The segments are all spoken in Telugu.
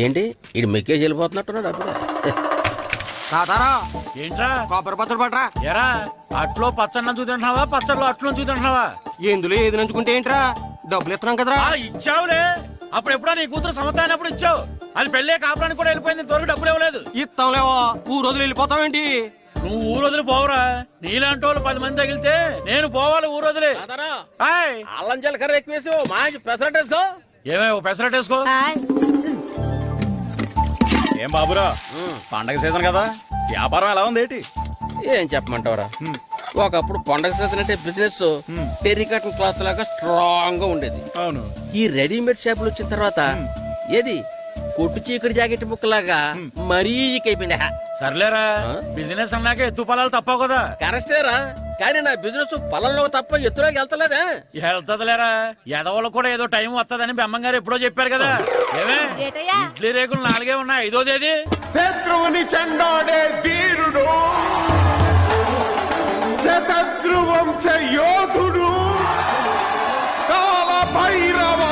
ఏంటి ఇది మెక్కేజ్ వెళ్ళిపోతున్నట్టున్నాడు అప్పుడు. ఏంట్రా కొబ్బరి పచ్చడి పట్రా. ఎరా అట్లో పచ్చడి చూతింటున్నావా పచ్చడిలో అట్లో చూతింటున్నావా? ఎందులో ఏది నంచుకుంటే ఏంట్రా, డబ్బులు ఇస్తున్నాం కదరా. ఇచ్చావులే, అప్పుడు ఎప్పుడో నీ కూతురు సమత అయినప్పుడు ఇచ్చావు. అది పెళ్ళే కాపురానికి కూడా వెళ్ళిపోయింది, తోడు డబ్బులు ఇవ్వలేదు. ఇస్తాంలేవో, ఊరు వదిలి వెళ్ళిపోతావేంటి? నువ్వు ఊరు వదిలి పోవురా, నీలాంటి వాళ్ళు 10 మంది తగిలితే నేను పోవాలి ఊరు వదిలి. అల్లం జీలకర్ర ఎక్కువ వేసి మంచి పెసరట్ వేసుకో. ఏమేమో పెసరట్ వేసుకో. ఏం బాబురా, పండగ సీజన్ కదా, వ్యాపారం ఎలా ఉంది ఏంటి? ఏం చెప్పమంటావురా, ఒకప్పుడు పండగ సీజన్ అంటే బిజినెస్ టెరికాటన్ క్లాత్ లాగా స్ట్రాంగ్ గా ఉండేది. అవును, ఈ రెడీమేడ్ షాపులు వచ్చిన తర్వాత ఏది కొట్టు చీకటి జాకెట్ ముక్కలాగా మరీ అయిపోయింది. సర్లేరా, బిజినెస్ అన్నాక ఎత్తు పొలాలు తప్పవు కదా. కరెక్టేరా, కానీ నా బిజినెస్ పొలంలో తప్ప ఎత్తులోకి వెళ్తలేదా? వెళ్తదిలేరా, ఎదవలకు కూడా ఏదో టైం వస్తుందని బెమ్మంగారు ఎప్పుడో చెప్పారు కదా. ఏమే ఇడ్లీ రేకులు 4 ఉన్నాయి, 5వ తేదీ. శత్రువుని చెండాడే ధీరుడు, శతద్రు వంశ యోధుడు కాల భైరవ.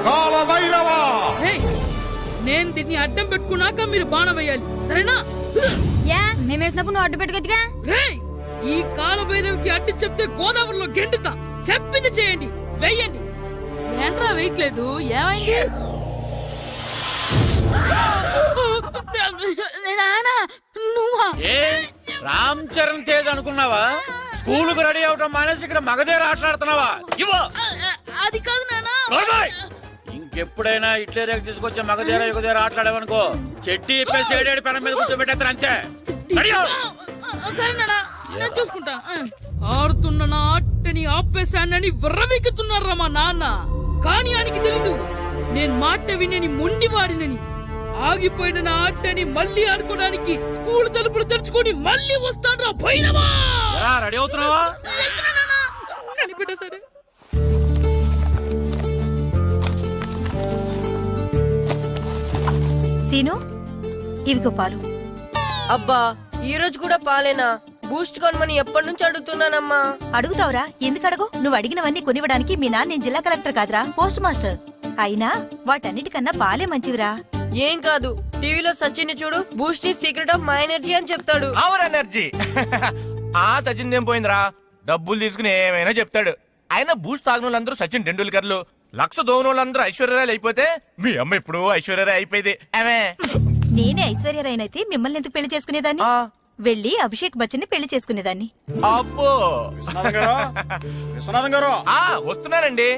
కాల భైరవ, నేను దీన్ని అడ్డం పెట్టుకున్నాక మీరు బాణం వేయాలి, సరేనా? మేమేసినప్పుడు నువ్వు అడ్డు పెట్టుకోవచ్చుగా. ఈ కాలభైరవికి అడ్డు చెప్తే గోదావరిలో గెంటుతా. చెప్పింది చేయండి, వెయ్యండి. ఏంట్రా వెయ్యట్లేదు, ఏమైంది? నువ్వా? రామ్ చరణ్ తేజ్ అనుకున్నావా? స్కూలుకు రెడీ అవటం మానేసి ఇక్కడ మగధేర ఆటలాడుతున్నావా? అది కాదు నానా. ఇంకెప్పుడైనా ఇట్లే రేపు తీసుకొచ్చే మగధేర యుగధేర ఆటలాడేవనుకో, చెట్టి ఇప్పేసి 7 పెనం మీద కూర్చోబెట్టేస్తారు అంతే. సరే నానా, నేను చూసుకుంటా. ఆడుతున్న నా ఆటని ఆపేశానని విర్రవీగుతున్నారా మా నాన్న. కానీ ఆయనకి తెలీదు నేను మాట వినని మొండివాడినని. ఆగిపోయిన నా ఆటని మళ్ళీ ఆడుకోవడానికి స్కూల్ తలుపులు తెరుచుకొని మళ్ళీ వస్తాను రా భైరవా. రెడీ అవుతున్నావా? కనిపెట్టా సరే. సీను, ఇవిగో పాలు. అబ్బా, ఈ రోజు కూడా పాలేనా? బూస్ట్ కొనమని ఎప్పటి నుంచి అడుగుతున్నానమ్మా. అడుగుతావురా, ఎందుకు అడగు? నువ్వు అడిగినవన్నీ కొనివ్వడానికి మీ నాన్న నేను జిల్లా కలెక్టర్ కాదురా, పోస్ట్ మాస్టర్. అయినా వాటన్నిటికన్నా పాలే మంచివిరా. ఏం కాదు, టీవీలో సచిన్ చూడు, Boost is secret of my energy అని చెప్తాడు. Our energy. ఆ సచిన్ ఏం పోయిందిరా, డబ్బులు తీసుకుని ఏమైనా చెప్తాడు. ఆయన బూస్ట్ తాగిన వాళ్ళందరూ సచిన్ టెండూల్కర్లు, లక్ష దోని వాళ్ళందరూ ఐశ్వర్యరాయలు అయిపోతే మీ అమ్మ ఇప్పుడు ఐశ్వర్యరాయ్ అయిపోయింది. నేనే ఐశ్వర్యరాయనైతే మిమ్మల్ని ఎందుకు పెళ్లి చేసుకునేదాన్ని? వెళ్ళి అభిషేక్ బచ్చన్ ని పెళ్లి చేసుకునేదాన్ని. అబ్బో, విశ్వనాథం గారు వస్తున్నానండి.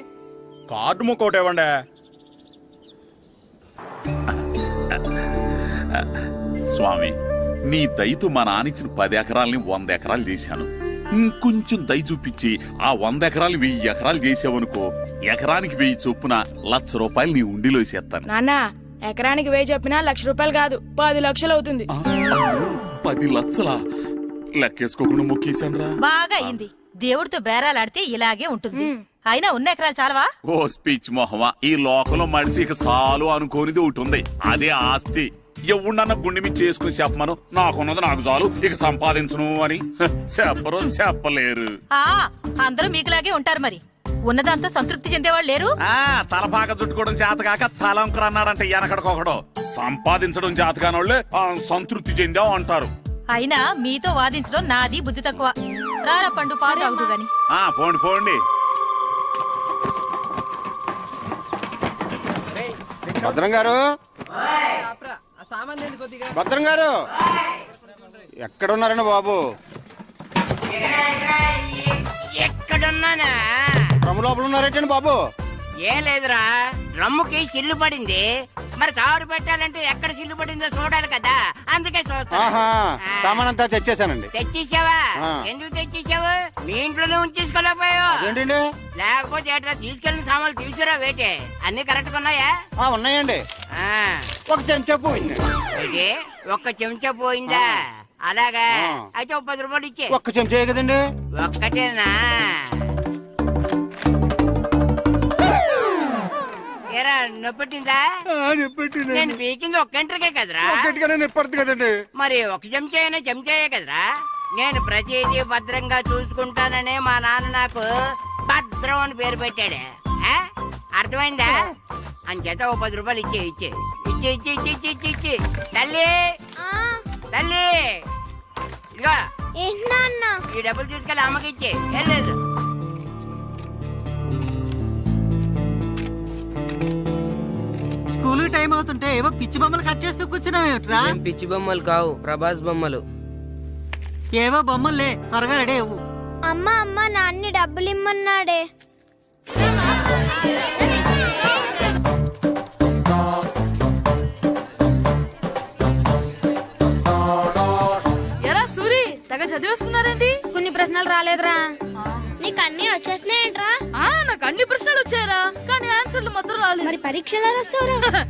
కార్డు ముక్క ఒకటి ఇవ్వండి. స్వామి, నీ దయతో మా నానిచ్చిన 10 ఎకరాలని 100 ఎకరాలు చేశాను. ఇంకొంచెం దయ చూపించి ఆ 100 ఎకరాలు 1000 ఎకరాలు చేసావనుకో, ఎకరానికి 1000 చొప్పున ₹1,00,000 నీ ఉండిలో వేసేస్తాను. నాన్న, ఎకరానికి 1000 చెప్పినా ₹1,00,000 కాదు, 10 లక్షలు అవుతుంది. 10 లక్షలా? లెక్కేసుకోకుండా మొక్కేశాను రా. బాగా అయింది. దేవుడితో బేరాలాడితే ఇలాగే ఉంటుంది. అయినా ఉన్న ఎకరాలు చాలవా? ఓ స్పీచ్ మొహమా, ఈ లోకంలో మనిషి ఇక చాలు అనుకోనిది ఒకటి ఉంది, అదే ఆస్తి. ఎవడన్నా గుండె మీద చేసుకుని చెప్పమను, నాకున్నది నాకు చాలు, ఇక సంపాదించను అని చెప్పరు, చెప్పలేరు. అందరూ మీకులాగే ఉంటారు మరి. ఉన్నదాంతో సంతృప్తి చెందేవాళ్ళు లేరు. తలపాక చుట్టుకోవడం చేతకాక తలంకర అన్నాడంటే వెనకడకొకడు. సంపాదించడం చేతకానోళ్ళే సంతృప్తి చెందావు అంటారు. అయినా మీతో వాదించడం నాది బుద్ధి తక్కువ. రారా పండు, పాలు తాగుదు గాని. పోండి పోండి. భద్రం గారు, భద్రం గారు ఎక్కడున్నారండి బాబు? ఎక్కడున్నానా? డ్రమ్ లోపల ఉన్నారేటండి బాబు? ఏం లేదురా, డ్రమ్ముకి సిల్లు పడింది. మరి కారు పెట్టాలంటే ఎక్కడ సిల్లు పడిందో చూడాలి కదా, అందుకే సామాన్ అంతా తెచ్చేసానండి. తెచ్చేసావా? ఎందుకు తెచ్చేసావు? మీ ఇంట్లోనే ఉంచేసుకోలేకపోయావు ఏంటండి? లేకపోతే ఎట్లా తీసుకెళ్లిన సామాన్లు తీసుకురా వేటే. అన్ని కరెక్ట్ గా ఉన్నాయా? ఉన్నాయండి. ఒక చెంచా పోయింది. ఒక్క చెంచా పోయిందా? అలాగా, అయితే ₹10 ఇచ్చే. ఒక్క చెంచా కదండి? ఒక్కటేనా? ఏరా నొప్పెట్టిందా నేను పీకింది ఒక్క గంటకే కదరా గట్టిగానే నిప్పడుతుంది కదండి. మరి ఒక చెంచా అయినా చెంచాయే కదరా నేను ప్రతిదీ భద్రంగా చూసుకుంటాననే మా నాన్న నాకు భద్రం అని పేరు పెట్టాడే ఆ? అర్థమైందా అంచేత ఓ 10 రూపాయలు ఇచ్చే తల్లి తల్లి ఇదిగో ఈ డబ్బులు తీసుకెళ్ళి అమ్మకి ఇచ్చే వెళ్ళు. స్కూల్ టైం అవుతుంటే ఏవో పిచ్చి బొమ్మలు కట్ చేస్తూ కూర్చున్నావేమిట్రా? పిచ్చి బొమ్మలు కావు, ప్రభాస్ బొమ్మలు. ఏవో బొమ్మలే, త్వరగా రెడీ అవ్వు. అమ్మ నాన్ని డబ్బులు ఇమ్మన్నాడే. ఎరా సూరి తెగ చదివేస్తున్నారండి. కొన్ని ప్రశ్నలు రాలేదురా. నీకు అన్ని వచ్చేసినాయంట్రా? నాకు అన్ని ప్రశ్నలు వచ్చాయరా, కానీ ఆన్సర్లు మాత్రం రాలేదు. మరి పరీక్షలు రాస్తావురా?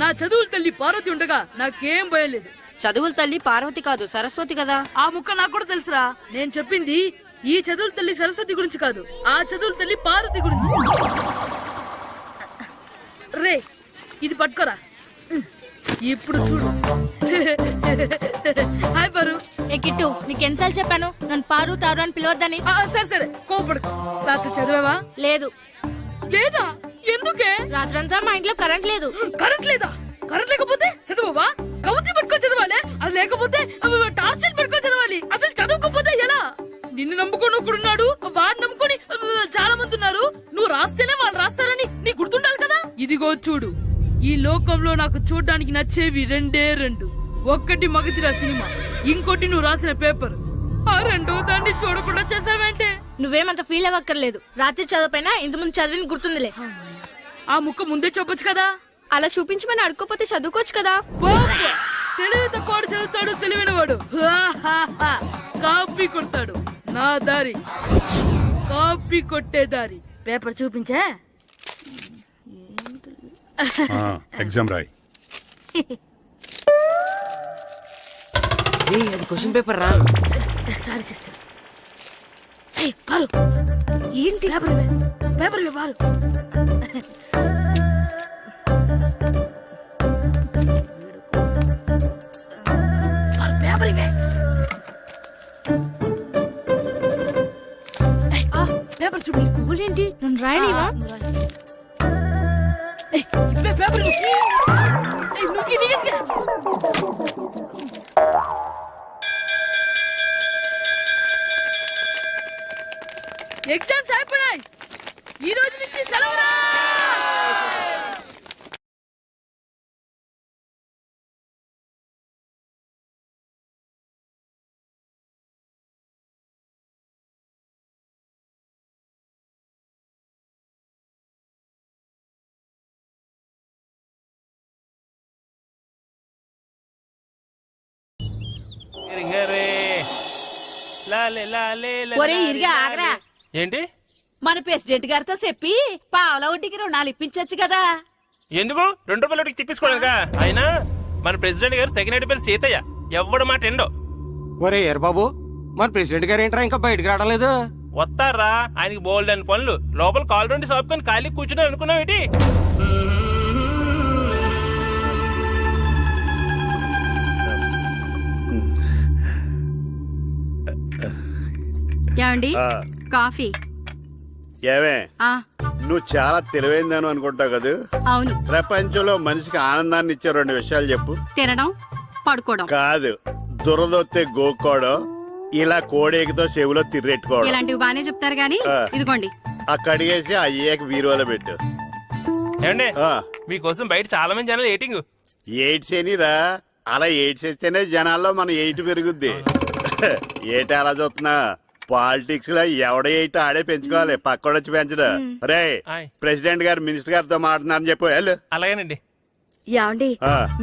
నా చదువుల తల్లి పార్వతి ఉండగా నాకేం భయం లేదు. చదువుల తల్లి పార్వతి కాదు, సరస్వతి కదా. ఆ ముక్క నాకు కూడా తెలుసురా. నేను చెప్పింది ఈ చదువుల తల్లి సరస్వతి గురించి కాదు, ఆ చదువుల తల్లి పార్వతి గురించి. రే ఇది పట్టుకోరా, ఇప్పుడు చూడు. హాయ్ పారు. ఏ కిట్టు, నీకెన్నిసార్లు చెప్పాను నన్ను పారు తారు అని పిలవద్దని? సరే కోపడుకో. రాత్రి చదివావా? లేదు. లేదా? ఎందుకే? రాత్రంతా మా ఇంట్లో కరెంట్ లేదు. కరెంట్ లేదా? కరెంట్ లేకపోతే చదవవా? కవచి పెట్టుకొని చదవాలి. అది లేకపోతే టార్చ్ లైట్ పెట్టుకొని చదవాలి. అసలు చదవకపోతే ఎలా? నిన్ను నమ్ముకొని ఒకడున్నాడు, వాడిని నమ్ముకొని చాలా మంది ఉన్నారు. నువ్వు రాస్తేనే వాళ్ళు రాస్తారని నీకు గుర్తుండాలి కదా. ఇదిగో చూడు, ఈ లోకంలో నాకు చూడడానికి నచ్చేవి రెండు. ఒక్కటి మగతిరా సినిమా, ఇంకోటి నువ్వు రాసిన పేపర్. ఆ రెండో దాన్ని చూడకుండా చేసావేంటే? నువ్వేమంత ఫీల్ అవ్వక్కర్లేదు. రాత్రి చదవపోయినా ఇంతకుముందు చదివిన గుర్తుందిలే. ఆ ముక్క ముందే చెప్పొచ్చు కదా. అలా చూపించమని అడుక్కోపోతే చదువుకోవచ్చు కదా. తెలివి తక్కువ చదువుతాడు, తెలివైన వాడు కాపీ కొడతాడు. నా దారి కాపీ కొట్టే దారి. పేపర్ చూపించా? ఎగ్జామ్ రాయ్. అది క్వశ్చన్ పేపర్ రా. Sorry sister. పారు ఏంటి పేపర్ పారు. పేపర్ ఇవే. పేపర్ చూడు. స్కూల్ ఏంటి నన్ను రాయనివా? పేపర్ ఎగ్జామ్స్ అయిపోయాయి. ఈ రోజు నుంచి సెలవురా. ఏంటి? మన ప్రెసిడెంట్ గారితో చెప్పి పావుల వడ్డీకి రుణాలు ఇప్పించొచ్చు కదా. ఎందుకు 2 రూపాయల వడ్డీకి తిప్పించుకోలేదుగా. అయినా మన ప్రెసిడెంట్ గారు సెకండ్ పేరు సీతయ్య, ఎవడు మాట ఎండో. ఒరే ఏర్ బాబు, మన ప్రెసిడెంట్ గారు ఏంట్రా ఇంకా బయటకు రావడం లేదు? వస్తారా, ఆయనకి బోల్డ్ అని పనులు. లోపల కాల్ రెండు సాపుకొని ఖాళీ కూర్చుని అనుకున్నావు ఏంటి? ఏమండి కాఫీ? ఏమే నువ్వు చాలా తెలివైందని అనుకుంటావు కదా. అవును. ప్రపంచంలో మనిషికి ఆనందాన్ని ఇచ్చే 2 విషయాలు చెప్పు. తినడం, పడుకోవడం. కాదు, దురదొత్తే గోక్కోవడం, ఇలా కోడేకితో చెవులో తిర్రెట్టుకోవడం. ఇలాంటివి బానే చెప్తారు గానీ ఇదిగోండి. అక్కడిగేసి అయ్యాక బీరువాలో పెట్టు. ఏమండి, మీకోసం బయట చాలా మంది జనాలు ఎయిటింగ్. ఎయిడ్స్ ఏనిరా, అలా ఎయిడ్స్ వేస్తేనే జనాల్లో మన ఎయిట్ పెరుగుద్ది. ఏటి అలా చూస్తున్నా? పాలిటిక్స్ లో ఎవడ ఎయిట్ ఆడే పెంచుకోవాలి, పక్కడొచ్చి పెంచడం. రే ప్రెసిడెంట్ గారు మినిస్టర్ గారితో మాట్లాడుతున్నారని చెప్పు. వెళ్ళు. అలాగేనండి. యాండి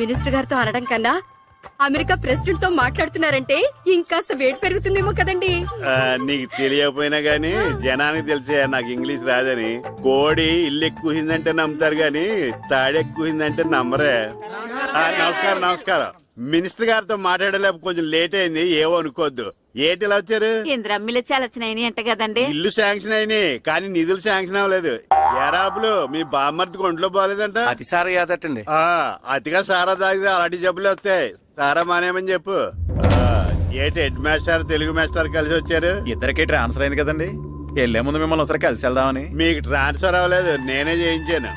మినిస్టర్ గారితో అనడం కన్నా అమెరికా ప్రెసిడెంట్ తో మాట్లాడుతున్నారంటే ఇంకాస్త వేడి పెరుగుతుందేమో కదండి. నీకు తెలియకపోయినా గానీ జనానికి తెలిసే నాకు ఇంగ్లీష్ రాదని. కోడి ఇల్లు ఎక్కువసిందంటే నమ్ముతారు గాని తాడెక్కువసిందంటే నమ్మరే. నమస్కారం. మినిస్టర్ గారితో మాట్లాడలేక కొంచెం లేట్ అయింది, ఏమో అనుకోవద్దు. ఏంటి ఇలా వచ్చారు? ఇంద్రమ్మిలు చాలచ్చినాయని అంట కదండి. ఇల్లు శాంక్షన్ అయినాయి కానీ నిధులు శాంక్షన్ అవ్వలేదు. ఎరాబులు మీ బామ్మర్తికి ఒంట్లో పోలేదంట. అతిసారి యాదటండి. అతిగా సారా తాగితే అలాంటి జబ్బులు వస్తాయి. సారా మానేమని చెప్పు. ఏంటి హెడ్ మాస్టర్ తెలుగు మాస్టర్ కలిసి వచ్చారు? ఇద్దరికి ట్రాన్స్ఫర్ అయింది కదండి, వెళ్లే ముందు మిమ్మల్ని ఒకసారి కలిసి వెళ్దామని. మీకు ట్రాన్స్ఫర్ అవ్వలేదు, నేనే చేయించాను.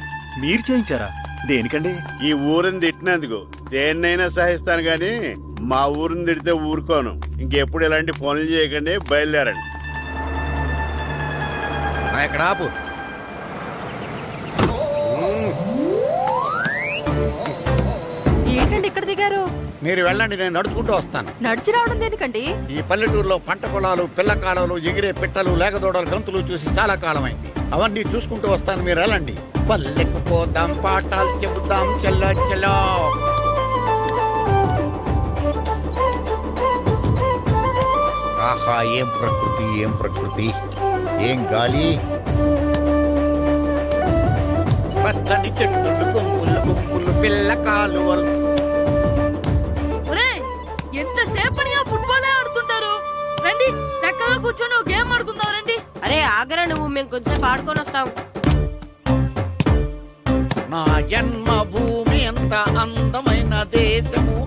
మీరు చేయించారా? దేనికండి? ఈ ఊరిని తిట్టినందుకు. దేన్నైనా సహిస్తాను గాని మా ఊరిని తిడితే ఊరుకోను. ఇంకెప్పుడు ఇలాంటి పనులు చేయకండి, బయలుదేరండి. ఇక్కడ ఆపు. ఏంటండి ఇక్కడ దిగారు? మీరు వెళ్ళండి, నేను నడుచుకుంటూ వస్తాను. నడిచి రావడం దేనికండి? ఈ పల్లెటూరులో పంట పొలాలు, పిల్ల కాలాలు, ఎగిరే పిట్టలు, లేకదోడలు, గంతులు చూసి చాలా కాలమైంది. అవన్నీ చూసుకుంటూ వస్తాను, మీరు వెళ్ళండి. పల్లెకు పోదాం, పాఠాలు చెబుతాం, చెల్లో చెల్లో. ఆహా, ఏం ప్రకృతి, ఏం ప్రకృతి, ఏం గాలి. పచ్చని చెట్టులు, గుంపులు గుంపులు, పిల్ల కాలువలు. ఎంతసేపని ఆ ఫుట్బాల్ ఆడుతుంటారు? రండి చక్కగా కూర్చొని ఒక గేమ్ ఆడుకుందాం రండి. అరే ఆగరా నువ్వు, మేము కొంచెం ఆడుకొని వస్తాం. నా జన్మ భూమి ఎంత అందమైన దేశము.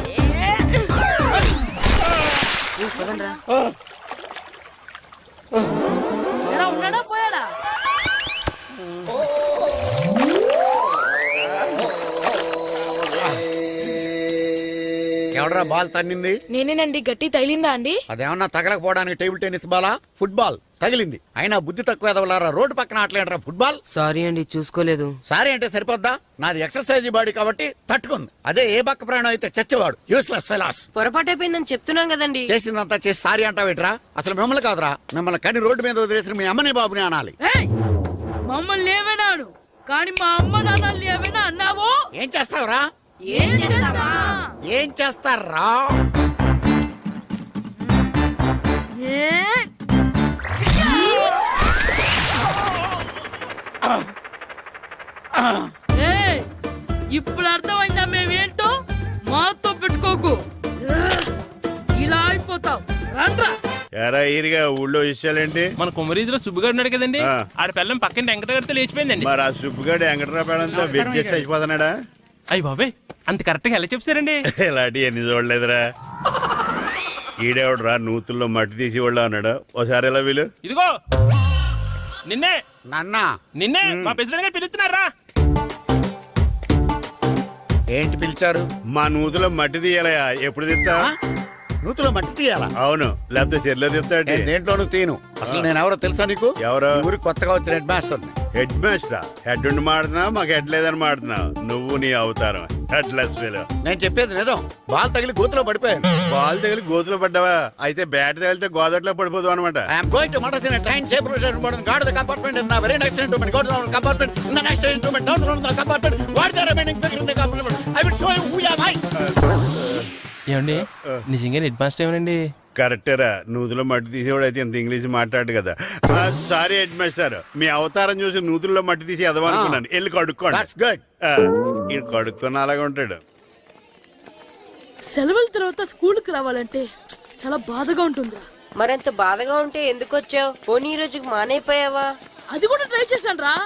ఎలా ఉన్నాడా పోయాడా? ఎవడరా బాల్ తన్నింది? నేనేనండి. గట్టి తగిలిందా అండి? అదేమన్నా తగలకపోవడానికి టేబుల్ టెన్నిస్ బాలా, ఫుట్బాల్ తగిలింది. అయినా బుద్ధి తక్కువ ఎదవలారా, రోడ్డు పక్కన ఆటలేడరా ఫుట్బాల్. సారీ అండి, చూసుకోలేదు. సారీ అంటే సరిపోద్దా? నాది ఎక్సర్సైజ్ బాడీ కాబట్టి తట్టుకుంది. అదే ఏ బక్క ప్రాణం అయితే చచ్చేవాడు. Useless fellas. పొరపాటు అయిపోయిందని చెప్తున్నాం కదండి. చేసిందంతా చేసి సారీ అంటావేట్రా? అసలు మిమ్మల్ని కాదురా, మిమ్మల్ని కని రోడ్డు మీద వదిలేసిన మీ అమ్మని బాబుని అనాలి. ఏయ్! మమ్మల్ని ఏమైనాడు కానీ మా అమ్మ నాన్నల్ని ఏమైనా అన్నావో? ఏం చేస్తావురా? ఏం చేస్తావా? ఏం చేస్తారా? ఏయ్! ఇప్పుడు అర్థమైందా మేమేంటో? మాతో పెట్టుకోకు, ఇలా అయిపోతావు. రండ్రా. ఎరా ఈరిగా ఊళ్ళో విషయాలేంటి? మన కుమరీధిలో సుబ్బుగాడు ఉన్నాడు కదండి, ఆ. ఆడ పిల్లం పక్కన వెంకటగారితో లేచిపోయిందండి. మరి ఆ సుబ్బుగాడు వెంకటరాపేడంతో వెజ్జెస్ అయిపోతున్నాడా? అయ్యి బాబాయ్, అంత కరెక్ట్ గా ఎలా చెప్తారండి? ఇలాంటి ఎన్ని చూడలేదురా. ఈడేవడరా నూతుల్లో మట్టి తీసి వాళ్ళు అన్నాడు. ఓసారి ఎలా వీలు? ఇదిగో నిన్నే నాన్న, నిన్నే మా ప్రెసిడెంట్ గారు పిలుస్తున్నారా? ఏంటి పిలిచారు? మా నూతులో మట్టి తీయాలయా. ఎప్పుడు తీస్తా? నూతులో మట్టి తీయాలా? అవును, లేకపోతే చెర్లో తీస్తాడు. నేను దేంట్లోనూ తీను. అసలు నేను ఎవరో తెలుసా నీకు? ఎవరు? ఈ ఊరికి కొత్తగా వచ్చిన head master. Head master? Head ఉండి మాడుతున్నావు, మాకు హెడ్ లేదని మాడుతున్నావు. నువ్వు నీ అవతారం హెడ్ లెస్ ఫెలో. నేను చెప్పేది నిజం. బాల్ తగిలి గోతులో పడిపోయాను. బాల్ తగిలి గోతులో పడ్డావా? అయితే బ్యాట్ తగిలితే గోదట్లో పడిపోదు అనమాట. I'm going to motor train safe guard the compartment in the very next instrument. Go to the compartment in the next instrument. Down to the compartment. What the remaining figure in the compartment. I will show you who you are. ఏమండి నిజంగా హెడ్ మాస్టర్ ఏమనండి? కరెక్టేరా, నూతులో మట్టి తీసేవాడు అయితే ఇంత ఇంగ్లీష్ మాట్లాడు కదా. సారీ హెడ్ మాస్టర్, మీ అవతారం చూసి నూతుల్లో మట్టి తీసి ఎదవనుకున్నాను. వెళ్ళి కడుక్కోండి. ఈ కడుక్కున్న అలాగే ఉంటాడు. సెలవుల తర్వాత స్కూల్ కి రావాలంటే చాలా బాధగా ఉంటుందిరా. మరెంత బాధగా ఉంటే ఎందుకు వచ్చావు? పోనీ ఈ రోజుకి మానైపోయావా? అది కూడా ట్రై చేశాను రా,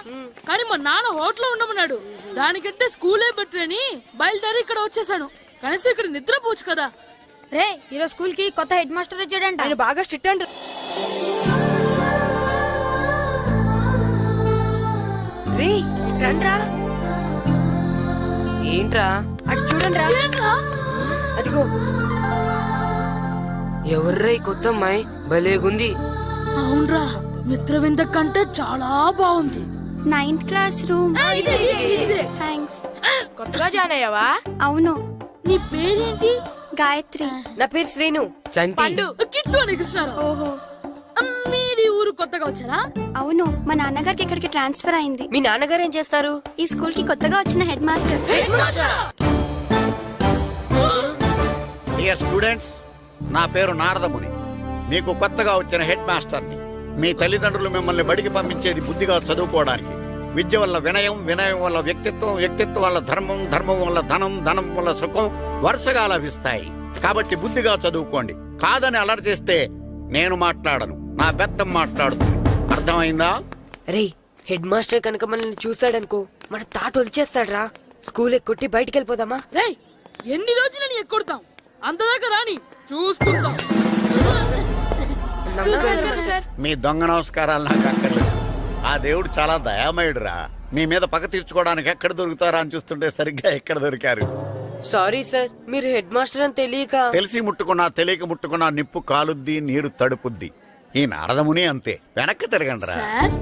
కానీ మా నాన్న హోటల్లో ఉండమన్నాడు. దానికంటే స్కూలే బెటర్ అని బయలుదేరి ఇక్కడ వచ్చేసాను. కనీసం ఇక్కడ నిద్రపోవచ్చు కదా. రే, ఈరోజు స్కూల్ కి కొత్త హెడ్ మాస్టర్ వచ్చాడంట. ఆయన బాగా స్ట్రిక్ట్ అంట. రే రండ్రా. ఏంట్రా? అటు చూడండి రా. అదిగో ఎవర్రా ఈ కొత్త అమ్మాయి? భలేగుంది. అవునరా, మిత్రవింద కంటే చాలా బాగుంది. 9th class room. ఇదే. థ్యాంక్స్. కొత్తగా జాయిన్ అయ్యావా? అవును. నీ పేరేంటి? గాయత్రి. నా పేరు శ్రీను. పండు. కిట్టు అని కృష్ణారావు. ఓహో. మీరు ఈ ఊరు కొత్తగా వచ్చారా? అవును, మా నాన్నగారికి ఇక్కడికి ట్రాన్స్ఫర్ అయింది. మీ నాన్నగారు ఏం చేస్తారు? ఈ స్కూల్ కి కొత్తగా వచ్చిన హెడ్ మాస్టర్. డియర్ స్టూడెంట్స్, నా పేరు నారదముని. మీకు కొత్తగా వచ్చిన హెడ్ మాస్టర్ని. మీ తల్లిదండ్రులు మిమ్మల్ని బడికి పంపించేది బుద్ధిగా చదువుకోవడానికి. విద్య వల్ల వినయం, వినయం వల్ల వ్యక్తిత్వం, వ్యక్తిత్వం వల్ల ధర్మం, ధర్మం వల్ల ధనం, ధనం వల్ల సుఖం వరుసగా లభిస్తాయి. కాబట్టి బుద్ధిగా చదువుకోండి. కాదని అలర్ చేస్తే నేను మాట్లాడను, నా బెత్తం మాట్లాడుతుంది. అర్థమైందా? రే హెడ్ మాస్టర్ కనుక మనల్ని చూసాడనుకో మన తాట వచ్చేస్తాడ్రా. స్కూల్ ఎక్కొట్టి బయటికి వెళ్ళిపోదామా? రేయ్ ఎన్ని రోజులని ఎక్కొడతాం, అంతదాకా రాని చూసుకుంటాం. మీ దొంగ నమస్కారాలు నాకు అక్కర్లేదు. ఆ దేవుడు చాలా దయామయుడురా. మీ మీద పగ తీర్చుకోవడానికి ఎక్కడ దొరుకుతారా అని చూస్తుంటే సరిగ్గా ఎక్కడ దొరికారు. సారీ సార్, మీరు హెడ్ మాస్టర్ అని తెలియక. తెలిసి ముట్టుకున్నా తెలియక ముట్టుకున్నా నిప్పు కాలుద్ది, నీరు తడుపుద్ది. ఈ నారదముని అంతే. వెనక్కి తిరగండిరా. సార్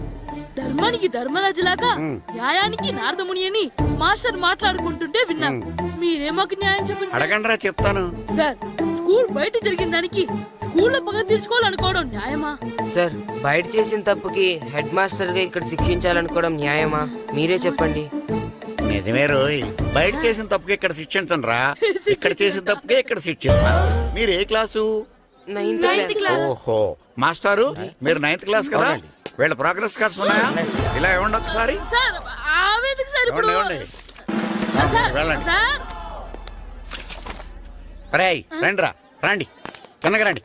ధర్మానికి ధర్మరాజులాగా న్యాయానికి నారదముని అని మాస్టర్ మాట్లాడుకుంటుంటే విన్నాం. మీరే మాకు న్యాయం చెప్పండి సార్. అడగండిరా, చెప్తాను. సార్ స్కూల్ బయట జరిగిన దానికి స్కూల్లో పగ తీర్చుకోవాలనుకోవడం న్యాయమా? సార్ బయట చేసిన తప్పుకి హెడ్ మాస్టర్ గా ఇక్కడ శిక్షించాలనుకోవడం న్యాయమా? మీరే చెప్పండి. నిజమే రోయ్, బయట చేసిన తప్పుకి ఇక్కడ శిక్షించను రా. ఇక్కడ చేసిన తప్పుకే ఇక్కడ శిక్షిస్తాను. మీరు ఏ క్లాసు? 9th class. ఓహో, మాస్టారు మీరు 9th క్లాస్ కదా? వీళ్ళ ప్రోగ్రెస్ కార్డ్స్ ఉన్నాయా? ఇలా ఇవ్వండి ఒకసారి. సార్ ఆవేదకు సార్ ఇప్పుడు ఇవ్వండి. సార్, వెళ్ళండి. సార్ రేయ్ రండిరా, రండి కిందకి రండి.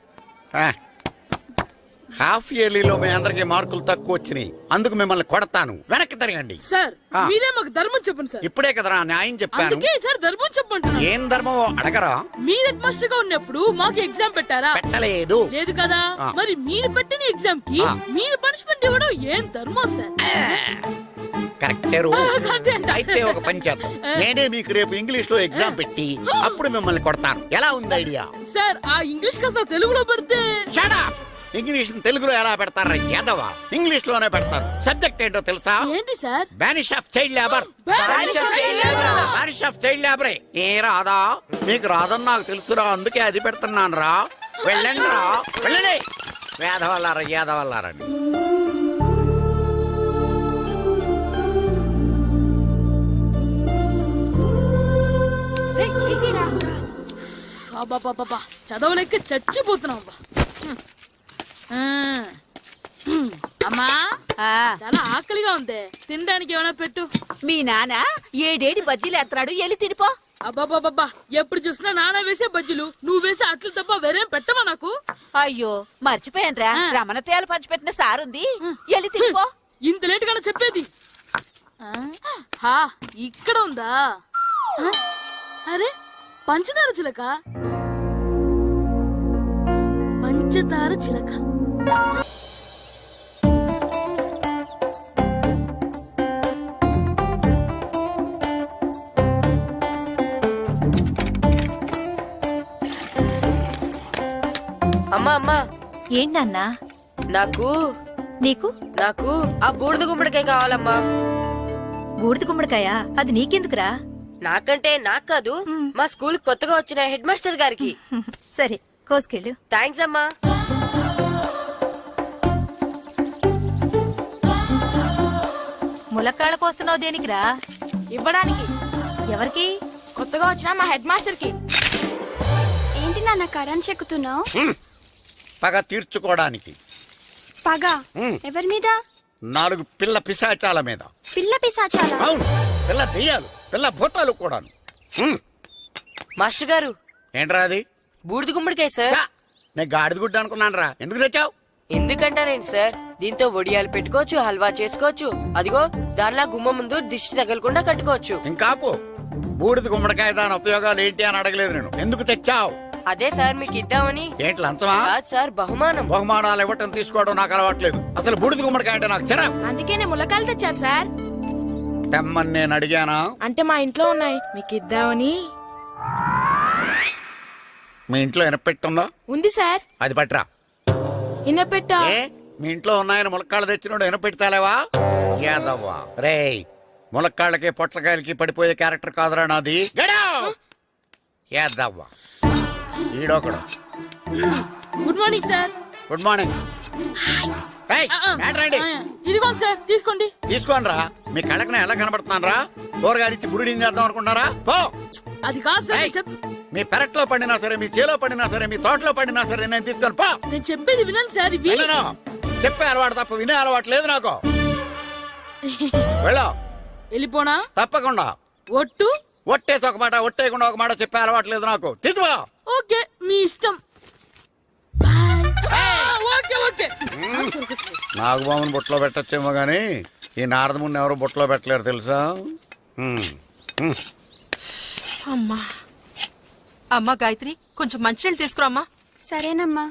హాఫ్ ఇయర్లీలో మీ అందరికి మార్కులు తక్కువ వచ్చినాయి, అందుకు మిమ్మల్ని కొడతాను. వెనక్కి తిరగండి. సార్ మీరే మాకు ధర్మం చెప్పండి సార్. ఇప్పుడే కదరా న్యాయం చెప్పాను. అందుకే సార్ ధర్మం చెప్పండి. ఏం ధర్మమో అడగరా? మీరు హెడ్ మాస్టర్ గా ఉన్నప్పుడు మాకు ఎగ్జామ్ పెట్టారా? పెట్టలేదు. లేదు కదా. మరి మీరు పెట్టిన ఎగ్జామ్ కి మీరు పనిష్మెంట్ ఇవ్వడం ఏం ధర్మం సార్? కరెక్టే రో. అయితే ఒక పని చేద్దాం, నేనే మీకు రేపు ఇంగ్లీష్ లో ఎగ్జామ్ పెట్టి అప్పుడు మిమ్మల్ని కొడతాను. ఎలా ఉంది ఐడియా? సార్ ఆ ఇంగ్లీష్ కాస్త తెలుగులో పెడితే. Shut up! ఇంగ్లీష్ తెలుగులో ఎలా పెడతారా యాదవా? ఇంగ్లీష్ లోనే పెడతారు. సబ్జెక్ట్ ఏంటో తెలుసా? ఏంటి sir? Banish of child labour. Banish of child లేబరే. ఏ రాదా? మీకు రాదని నాకు తెలుసురా, అందుకే అది పెడుతున్నాను రా. వెళ్ళండి రా, వెళ్ళండి. వేదవల్లారా, యాదవల్లారండి. అబ్బా చదవలేక చచ్చిపోతున్నాం. అమ్మా చాలా ఆకలిగా ఉంది, తినడానికి ఏమైనా పెట్టు. మీ నాన్న ఏడేడి బజ్జీలు ఎత్తాడు, ఎల్లి తినిపో. అబ్బాబాబా ఎప్పుడు చూసినా నాన్న వేసే బజ్జీలు, నువ్వు వేసే అట్లు తప్ప వేరేం పెట్టవా నాకు? అయ్యో మర్చిపోయానురా, రమణ తేలు పంచిపెట్టిన సారుంది, ఎల్లి తినిపో. ఇంత లేట్ గా చెప్పేది. ఇక్కడ ఉందా? అరే పంచదార చిలక, పంచదార చిలక. అమ్మా అమ్మా. ఏంటన్నా? నాకు నీకు? నాకు ఆ బూడిద గుమ్మడికాయ కావాలమ్మా. బూడిద గుమ్మడికాయ? అది నీకెందుకురా? నాకంటే నాకు కాదు, మా స్కూల్ కొత్తగా వచ్చిన హెడ్ మాస్టర్ గారికి. సరే కోసుకెళ్ళు. థ్యాంక్స్ అమ్మా. ములక్కాళ్ళ కోస్తున్నావు దేనికిరా? ఇవ్వడానికి. ఎవరికి? కొత్తగా వచ్చిన మా హెడ్ మాస్టర్ కి. ఏంటి నాన్న కరెంట్ చెక్కుతున్నావు? పగ తీర్చుకోవడానికి. పగ ఎవరి మీద? 4 పిల్ల పిశాచాల మీద. పిల్ల పిశాచాలా? అవును, పిల్ల దెయ్యాలు, పిల్ల భూతాలు కూడాను. మాస్టర్ గారు. ఏంట్రా అది? బూడిద గుమ్మడికాయ సార్. నేను గాడిద గుడ్డ అనుకున్నాను రా. ఎందుకు తెచ్చావు? ఎందుకంటారేంటి సార్, దీంతో వడియాలు పెట్టుకోవచ్చు, హల్వా చేసుకోవచ్చు. అదిగో దానిలా గుమ్మ ముందు దిష్టి తగలకుండా కట్టుకోవచ్చు. ఇంకాపు, బూడిద గుమ్మడికాయ దాని ఉపయోగాలు ఏంటి అని అడగలేదు నేను. ఎందుకు తెచ్చావు? అదే సార్ మీకు ఇద్దామని. ఏంటి లంచమా? కాదు సార్, బహుమానం. బహుమానాలు ఇవ్వటం తీసుకోవడం నాకు అలవాట్లేదు. అసలు బూడిద గుమ్మడికాయ అంటే నాకు చిరా. అందుకే నేను ములకాయలు తెచ్చాను సార్. తెమ్మని నేను అడిగానా? అంటే మా ఇంట్లో ఉన్నాయి, మీకు ఇద్దామని. మీ ఇంట్లో ఎనపెట్టుందా? ఉంది సార్. అది పట్రా. ఇన్నపెట్టా? మీ ఇంట్లో ఉన్నాయని ములక్కాళ్ళు తెచ్చినోడు ఎనపెడతాలేవా? యాదవ్వా రేయ్, ములక్కాళ్ళకి పొట్లకాయలకి పడిపోయే క్యారెక్టర్ కాదురా నాది. యాదవ్వా ఈడొకడు. Good morning sir. Good morning. ఇదిగోండి సార్, తీసుకోండి. తీసుకోని రా. మీ కళ్ళకి ఎలా కనబడుతున్నాను రా? కూరగాయలిచ్చి బురుడి చేద్దాం అనుకుంటారా? పో. అది కాదు సార్. మీ పెరట్లో పండినా సరే, మీ చేలో పండినా సరే, మీ తోటలో పండినా సరే నేను తీసుకొని పో. నేను చెప్పేది వినండి సార్. చెప్పే అలవాటు తప్ప వినే అలవాటు లేదు నాకు. వెళ్ళా వెళ్ళిపోనా తప్పకుండా. ఒట్టు ఒట్టేసి ఒక మాట, ఒట్టేయకుండా ఒక మాట చెప్పే అలవాట్లేదు నాకు. తీసుకో. ఓకే మీ ఇష్టం బాయ్. ఓకే ఓకే నాగబాబుని బుట్టలో పెట్టచ్చేమో గాని ఈ నారదముని ఎవరు బుట్టలో పెట్టలేరు తెలుసా. అమ్మా అమ్మా గాయత్రి, కొంచెం మంచినీళ్ళు తీసుకురామ్మా. సరేనమ్మా.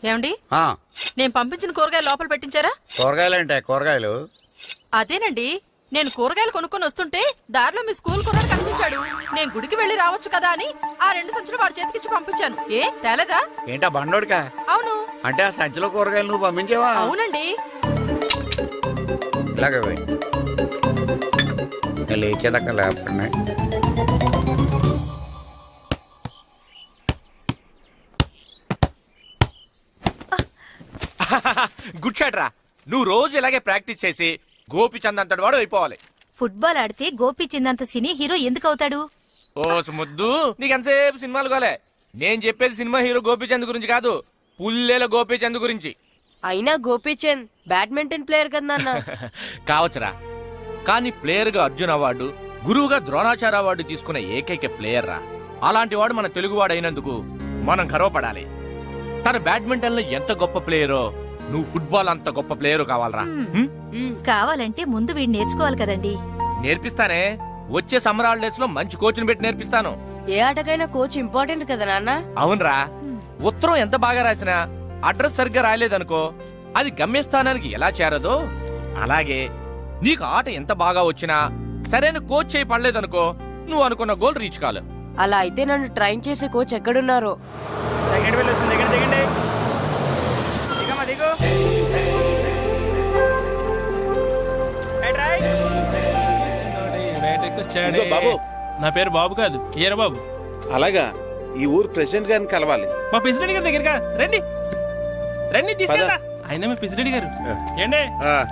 ఏమండి, ఆ, నేను పంపించిన కూరగాయలు లోపల పెట్టించారా? కూరగాయలేంటే కూరగాయలు? అదేనండి, నేను కూరగాయలు కొనుక్కొని వస్తుంటే దారిలో మీ స్కూల్ కుర్రాడు కనిపించాడు. నేను గుడికి వెళ్లి రావచ్చు కదా అని ఆ 2 సంచులు వాడి చేతికిచ్చి పంపించాను. ఏ తేలేదా? ఏంటా బండోడికా? అవును. అంటే ఆ సంచిలో కూరగాయలు నువ్వు పంపించావా? అవునండి. ఇలాగే పోయి లేచేదాకా లేకుండా. గుడ్ షాట్ రా. నువ్వు రోజు ఇలాగే ప్రాక్టీస్ చేసి గోపిచంద్ అంతటి వాడు అయిపోవాలి. ఫుట్బాల్ ఆడితే గోపీచంద్ సినీ హీరో ఎందుకు అవుతాడు? ఓ ముద్దు, నీకెంతసేపు సినిమాలు కాలే. నేను చెప్పేది సినిమా హీరో గోపిచంద్ గురించి కాదు, పుల్లేల గోపిచంద్ గురించి. అయినా గోపీచంద్ బ్యాడ్మింటన్ ప్లేయర్ కదా నాన్న. కావచ్చురా, కానీ ప్లేయర్ గా అర్జున్ అవార్డు, గురువుగా ద్రోణాచార్య అవార్డు తీసుకున్న ఏకైక ప్లేయర్ రా. అలాంటి వాడు మన తెలుగువాడు అయినందుకు మనం గర్వపడాలి. తన బ్యాడ్మింటన్ లో ఎంత గొప్ప ప్లేయరో, నువ్వు ఫుట్బాల్ అంత గొప్ప ప్లేయరు కావాలరా. కావాలంటే ముందు వీడు నేర్చుకోవాలి కదండి. నేర్పిస్తానే, వచ్చే సమ్మర్ హాలిడేస్ లో మంచి కోచ్ని పెట్టి నేర్పిస్తాను. ఏ ఆటకైనా కోచ్ ఇంపార్టెంట్ కదా నాన్న. అవునరా, ఉత్తరం ఎంత బాగా రాసినా అడ్రస్ సరిగ్గా రాయలేదనుకో, అది గమ్యస్థానానికి ఎలా చేరదో అలాగే నీకు ఆట ఎంత బాగా వచ్చినా సరైన కోచ్ చేయి పడలేదనుకో, నువ్వు అనుకున్న గోల్ రీచ్ కాలు. అలా అయితే నన్ను ట్రైన్ చేసే కోచ్ ఎక్కడున్నారో. సెకండ్ వెళ్ళి వచ్చింది, దిగండి దిగండి. బాబు, నా పేరు బాబు కాదు, ఈర బాబు. అలాగా, ఈ ఊరు ప్రెసిడెంట్ గారిని కలవాలి. మా ప్రెసిడెంట్ గారి దగ్గరగా రండి రండి, తీసుకెళ్తా. ఆయన మీ ప్రెసిడెంట్ గారు ఏండే,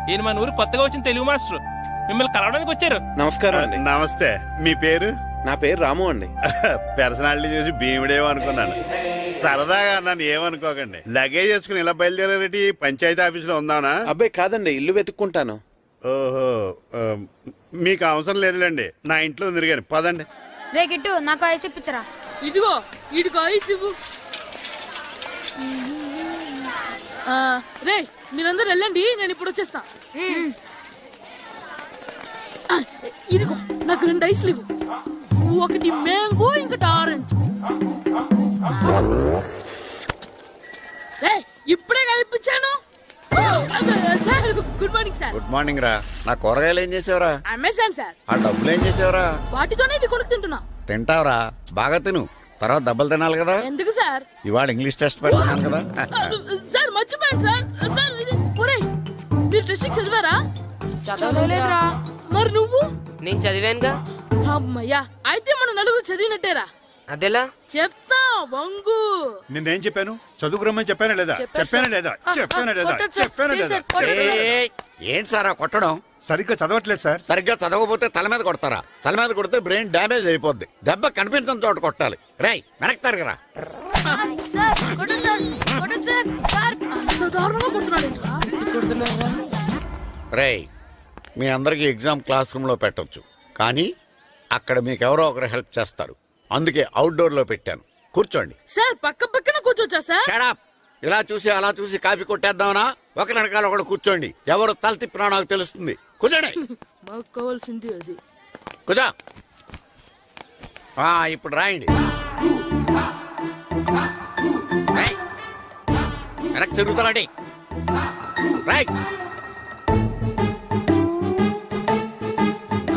ఈయన మన ఊరు కొత్తగా వచ్చిన తెలుగు మాస్టర్, మిమ్మల్ని కలవడానికి వచ్చారు. నమస్కారం అండి. నమస్తే. మీ పేరు? నా పేరు రాము అండి. పర్సనాలిటీ చూసి భీముడేమో అనుకున్నాను. సరదాగా నన్ను ఏమనుకోకండి. లగేజ్ చేసుకుని ఇలా బయలుదేరేటి పంచాయతీ ఆఫీసులో ఉందానా? అబ్బాయి కాదండి, ఇల్లు వెతుక్కుంటాను. ఓహో, మీకు అవసరం లేదులేండి, నా ఇంట్లో తిరిగాను. పదండి. రే గిట్టు, నాకు ఐస్ ఇప్పించరా. ఇదిగో ఇదిగో ఐస్ ఇవ్వు. రే మీరందరూ వెళ్ళండి, నేను ఇప్పుడు వచ్చేస్తా. ఇదిగో నాకు 2 ఐస్లు ఇవ్వు. ఒకటి మ్యాంగో, ఇంకటి ఆరెంజ్. రే ఇప్పుడే కనిపించాను. Sir good morning sir. Good morning రా. నా కూరగాయలు ఏం చేసావురా? Amazon sir. ఆ డబ్బులు ఏం చేసావురా? వాటితోనే ఇవి కొనుక్కు తింటున్నా. తింటావురా, బాగా తిను, తర్వాత దెబ్బలు తినాలి కదా. ఎందుకు సార్? ఇవాళ ఇంగ్లీష్ టెస్ట్ పెడుతున్నాను కదా. సార్ మర్చిపోయాను సార్. సార్ ఇది ఒరేయ్, మీరు టెస్టింగ్ చదివారా? చదవలేదురా. మరి నువ్వు? నేను చదివానుగా. అమ్మయ్యా, అయితే మనం నలుగురు చదివినట్టేరా. అదెలా? చెప్తా వంగు. నిన్నేం చెప్పాను? చదువుకురమ్మని చెప్పానా లేదా? చెప్పానా లేదా? చెప్పానా లేదా? చెప్పానా లేదా? ఏంటి సార్ ఆ కొట్టడం? సరిగ్గా చదవట్లేదు సార్. సరిగ్గా చదవకపోతే తల మీద కొడతారా? తల మీద కొడితే బ్రెయిన్ డ్యామేజ్ అయిపోద్ది. దెబ్బ కనిపించిన చోట కొట్టాలి. రేయ్ వెనక్కి తరగరా. రేయ్, మీ అందరికి ఎగ్జామ్ క్లాస్ రూమ్ లో పెట్టొచ్చు, కానీ అక్కడ మీకు ఎవరో ఒకరు హెల్ప్ చేస్తారు. అందుకే అవుట్డోర్ లో పెట్టాను. కూర్చోండి. సార్ పక్క పక్కన కూర్చోచ్చా సార్? Shut up. ఇలా చూసి అలా చూసి కాపీ కొట్టేద్దామనా? ఒకరి వెనకాల ఒకడు కూర్చోండి. ఎవరు తల తిప్పినా నాకు తెలుస్తుంది. కూర్చోండి. మాకు కావాల్సింది అది. కూర్చో. ఇప్పుడు రాయండి. వెనక్కి తిరుగుతారండి. రైట్.